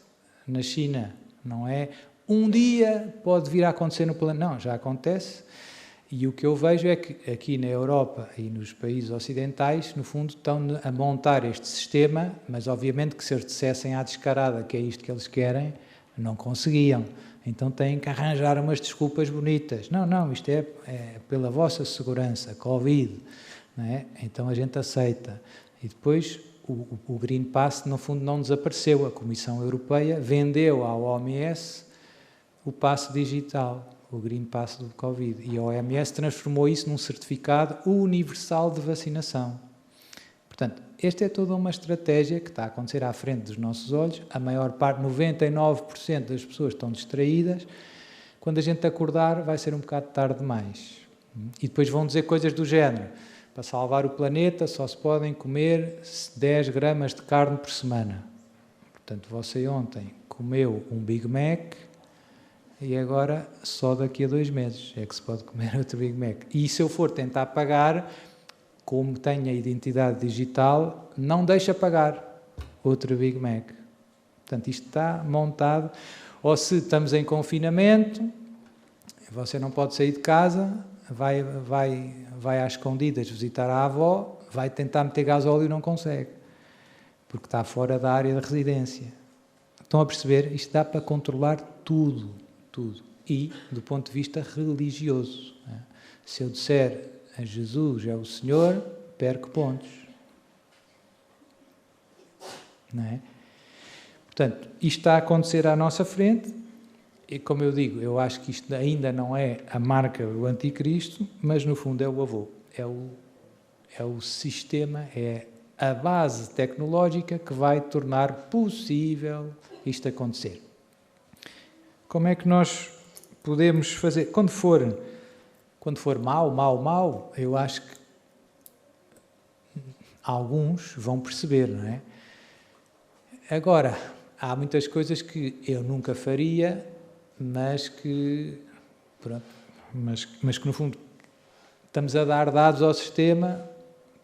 na China, não é? Um dia pode vir a acontecer no planeta. Não, já acontece. E o que eu vejo é que aqui na Europa e nos países ocidentais, no fundo, estão a montar este sistema, mas obviamente que se eles dissessem à descarada que é isto que eles querem, não conseguiam. Então têm que arranjar umas desculpas bonitas. Não, isto é pela vossa segurança, Covid. Não é? Então a gente aceita. E depois o Green Pass, no fundo, não desapareceu. A Comissão Europeia vendeu à OMS o passe digital, o Green Pass do Covid. E a OMS transformou isso num certificado universal de vacinação. Portanto, esta é toda uma estratégia que está a acontecer à frente dos nossos olhos. A maior parte, 99% das pessoas estão distraídas. Quando a gente acordar, vai ser um bocado tarde demais. E depois vão dizer coisas do género. Para salvar o planeta só se podem comer 10 gramas de carne por semana. Portanto, você ontem comeu um Big Mac e agora só daqui a 2 meses é que se pode comer outro Big Mac. E se eu for tentar pagar, como tenho a identidade digital, não deixa pagar outro Big Mac. Portanto, isto está montado. Ou se estamos em confinamento, você não pode sair de casa, vai às escondidas visitar a avó, vai tentar meter gasóleo e não consegue, porque está fora da área de residência. Estão a perceber? Isto dá para controlar tudo. E, do ponto de vista religioso. Se eu disser a Jesus é o Senhor, perco pontos. Não é? Portanto, isto está a acontecer à nossa frente. E, como eu digo, eu acho que isto ainda não é a marca do anticristo, mas no fundo é o avô, é o sistema, é a base tecnológica que vai tornar possível isto acontecer. Como é que nós podemos fazer? Quando for mau, eu acho que alguns vão perceber, não é? Agora, há muitas coisas que eu nunca faria, mas que no fundo estamos a dar dados ao sistema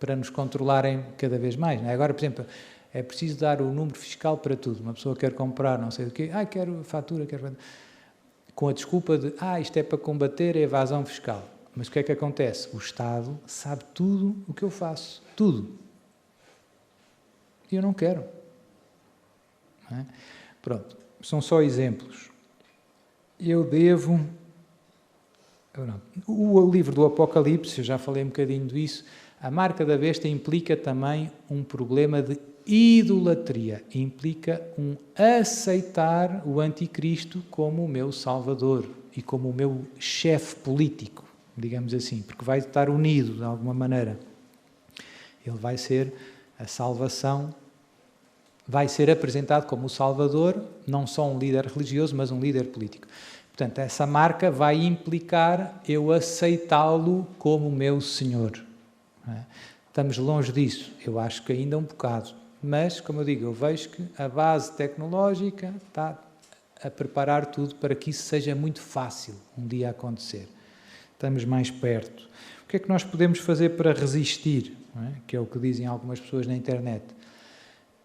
para nos controlarem cada vez mais. Não é? Agora, por exemplo, é preciso dar o número fiscal para tudo. Uma pessoa quer comprar não sei o quê, quero fatura, com a desculpa de, isto é para combater a evasão fiscal. Mas o que é que acontece? O Estado sabe tudo o que eu faço. Tudo. E eu não quero. Não é? Pronto. São só exemplos. O livro do Apocalipse, eu já falei um bocadinho disso, a marca da besta implica também um problema de idolatria, implica um aceitar o anticristo como o meu salvador e como o meu chefe político, digamos assim, porque vai estar unido de alguma maneira. Ele vai ser a salvação, vai ser apresentado como o salvador, não só um líder religioso, mas um líder político. Portanto, essa marca vai implicar eu aceitá-lo como meu Senhor. Estamos longe disso? Eu acho que ainda um bocado. Mas, como eu digo, eu vejo que a base tecnológica está a preparar tudo para que isso seja muito fácil um dia acontecer. Estamos mais perto. O que é que nós podemos fazer para resistir? Não é? Que é o que dizem algumas pessoas na internet.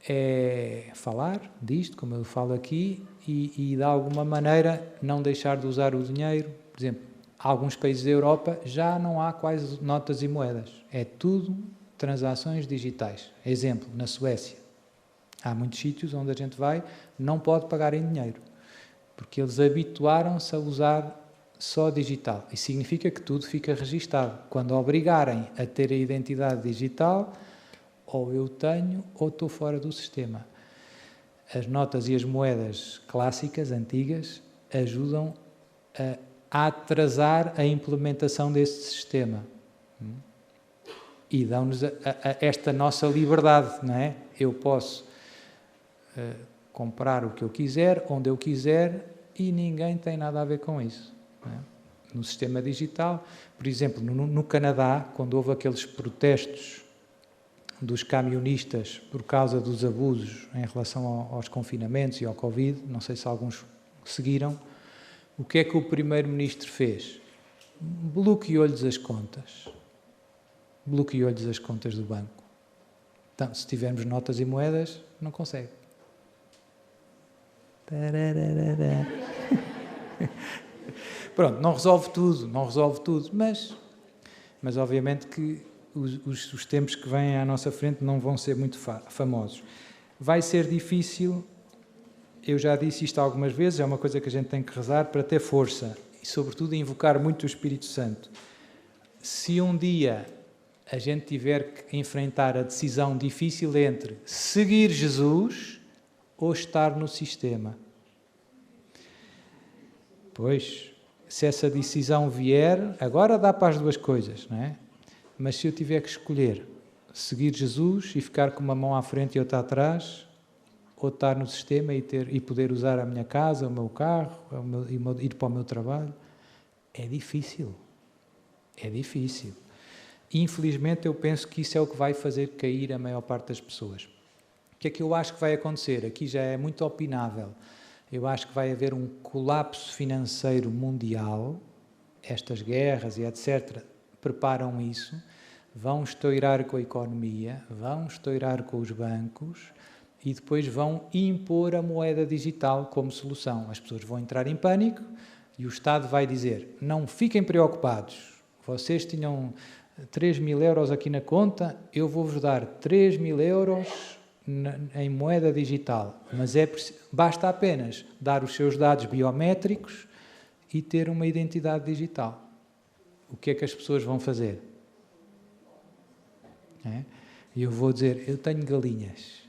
É falar disto, como eu falo aqui, e de alguma maneira não deixar de usar o dinheiro. Por exemplo, alguns países da Europa já não há quase notas e moedas. É tudo transações digitais. Exemplo, na Suécia. Há muitos sítios onde a gente vai, não pode pagar em dinheiro. Porque eles habituaram-se a usar só digital. Isso significa que tudo fica registado. Quando obrigarem a ter a identidade digital, ou eu tenho ou estou fora do sistema. As notas e as moedas clássicas, antigas, ajudam a atrasar a implementação desse sistema. E dão-nos esta nossa liberdade, não é? Eu posso comprar o que eu quiser, onde eu quiser, e ninguém tem nada a ver com isso. Não é? No sistema digital, por exemplo, no Canadá, quando houve aqueles protestos dos camionistas por causa dos abusos em relação aos confinamentos e ao Covid, não sei se alguns seguiram, o que é que o primeiro-ministro fez? Bloqueou-lhes as contas. Bloqueou-lhes as contas do banco. Então, se tivermos notas e moedas, não consegue. Pronto, não resolve tudo, mas obviamente que os tempos que vêm à nossa frente não vão ser muito famosos. Vai ser difícil, eu já disse isto algumas vezes, é uma coisa que a gente tem que rezar para ter força e, sobretudo, invocar muito o Espírito Santo. Se um dia a gente tiver que enfrentar a decisão difícil entre seguir Jesus ou estar no sistema, pois, se essa decisão vier, agora dá para as duas coisas, não é? Mas se eu tiver que escolher seguir Jesus e ficar com uma mão à frente e outra atrás, ou estar no sistema e poder usar a minha casa, o meu carro, ir para o meu trabalho, é difícil. É difícil. Infelizmente, eu penso que isso é o que vai fazer cair a maior parte das pessoas. O que é que eu acho que vai acontecer? Aqui já é muito opinável. Eu acho que vai haver um colapso financeiro mundial, estas guerras e etc., preparam isso, vão estourar com a economia, vão estourar com os bancos e depois vão impor a moeda digital como solução. As pessoas vão entrar em pânico e o Estado vai dizer, não fiquem preocupados, vocês tinham 3.000 euros aqui na conta, eu vou-vos dar 3.000 euros em moeda digital, mas basta apenas dar os seus dados biométricos e ter uma identidade digital. O que é que as pessoas vão fazer? E eu vou dizer, eu tenho galinhas.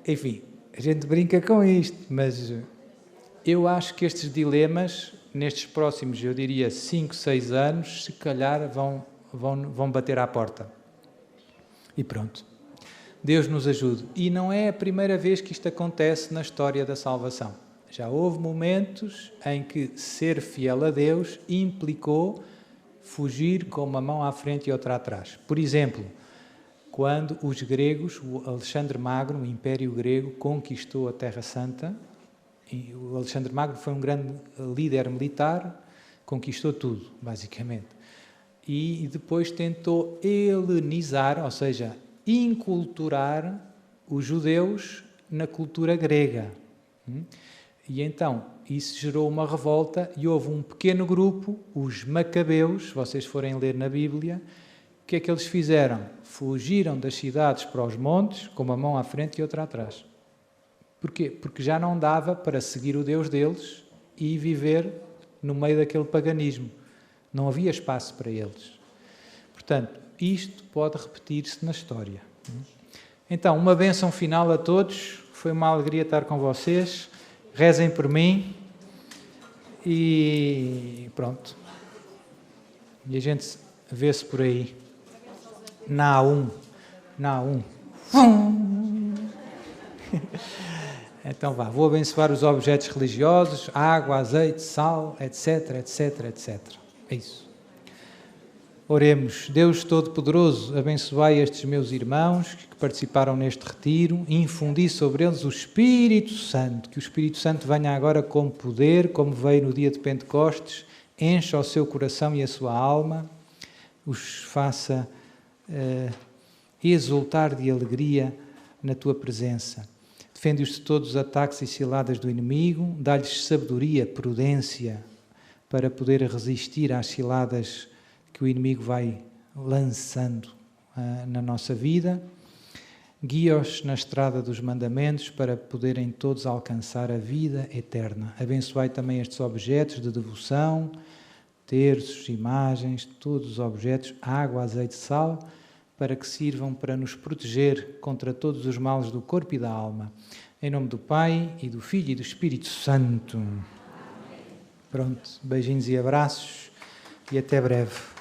Enfim, a gente brinca com isto, mas eu acho que estes dilemas, nestes próximos, eu diria, 5, 6 anos, se calhar vão bater à porta. E pronto. Deus nos ajude. E não é a primeira vez que isto acontece na história da salvação. Já houve momentos em que ser fiel a Deus implicou fugir com uma mão à frente e outra atrás. Por exemplo, quando os gregos, o Alexandre Magno, o Império Grego, conquistou a Terra Santa, e o Alexandre Magno foi um grande líder militar, conquistou tudo, basicamente. E depois tentou helenizar, ou seja, inculturar os judeus na cultura grega. E então, isso gerou uma revolta e houve um pequeno grupo, os Macabeus, se vocês forem ler na Bíblia, o que é que eles fizeram? Fugiram das cidades para os montes, com uma mão à frente e outra atrás. Porquê? Porque já não dava para seguir o Deus deles e viver no meio daquele paganismo. Não havia espaço para eles. Portanto, isto pode repetir-se na história. Então, uma bênção final a todos. Foi uma alegria estar com vocês. Rezem por mim. E pronto. E a gente vê-se por aí. Naum. Então vá, vou abençoar os objetos religiosos, água, azeite, sal, etc, etc, etc. É isso. Oremos. Deus Todo-Poderoso, abençoai estes meus irmãos que participaram neste retiro, infundi sobre eles o Espírito Santo, que o Espírito Santo venha agora com poder, como veio no dia de Pentecostes, encha o seu coração e a sua alma, os faça exultar de alegria na tua presença. Defende-os de todos os ataques e ciladas do inimigo, dá-lhes sabedoria, prudência, para poder resistir às ciladas que o inimigo vai lançando na nossa vida. Guia-os na estrada dos mandamentos para poderem todos alcançar a vida eterna. Abençoai também estes objetos de devoção, terços, imagens, todos os objetos, água, azeite, sal, para que sirvam para nos proteger contra todos os males do corpo e da alma. Em nome do Pai, e do Filho e do Espírito Santo. Pronto, beijinhos e abraços e até breve.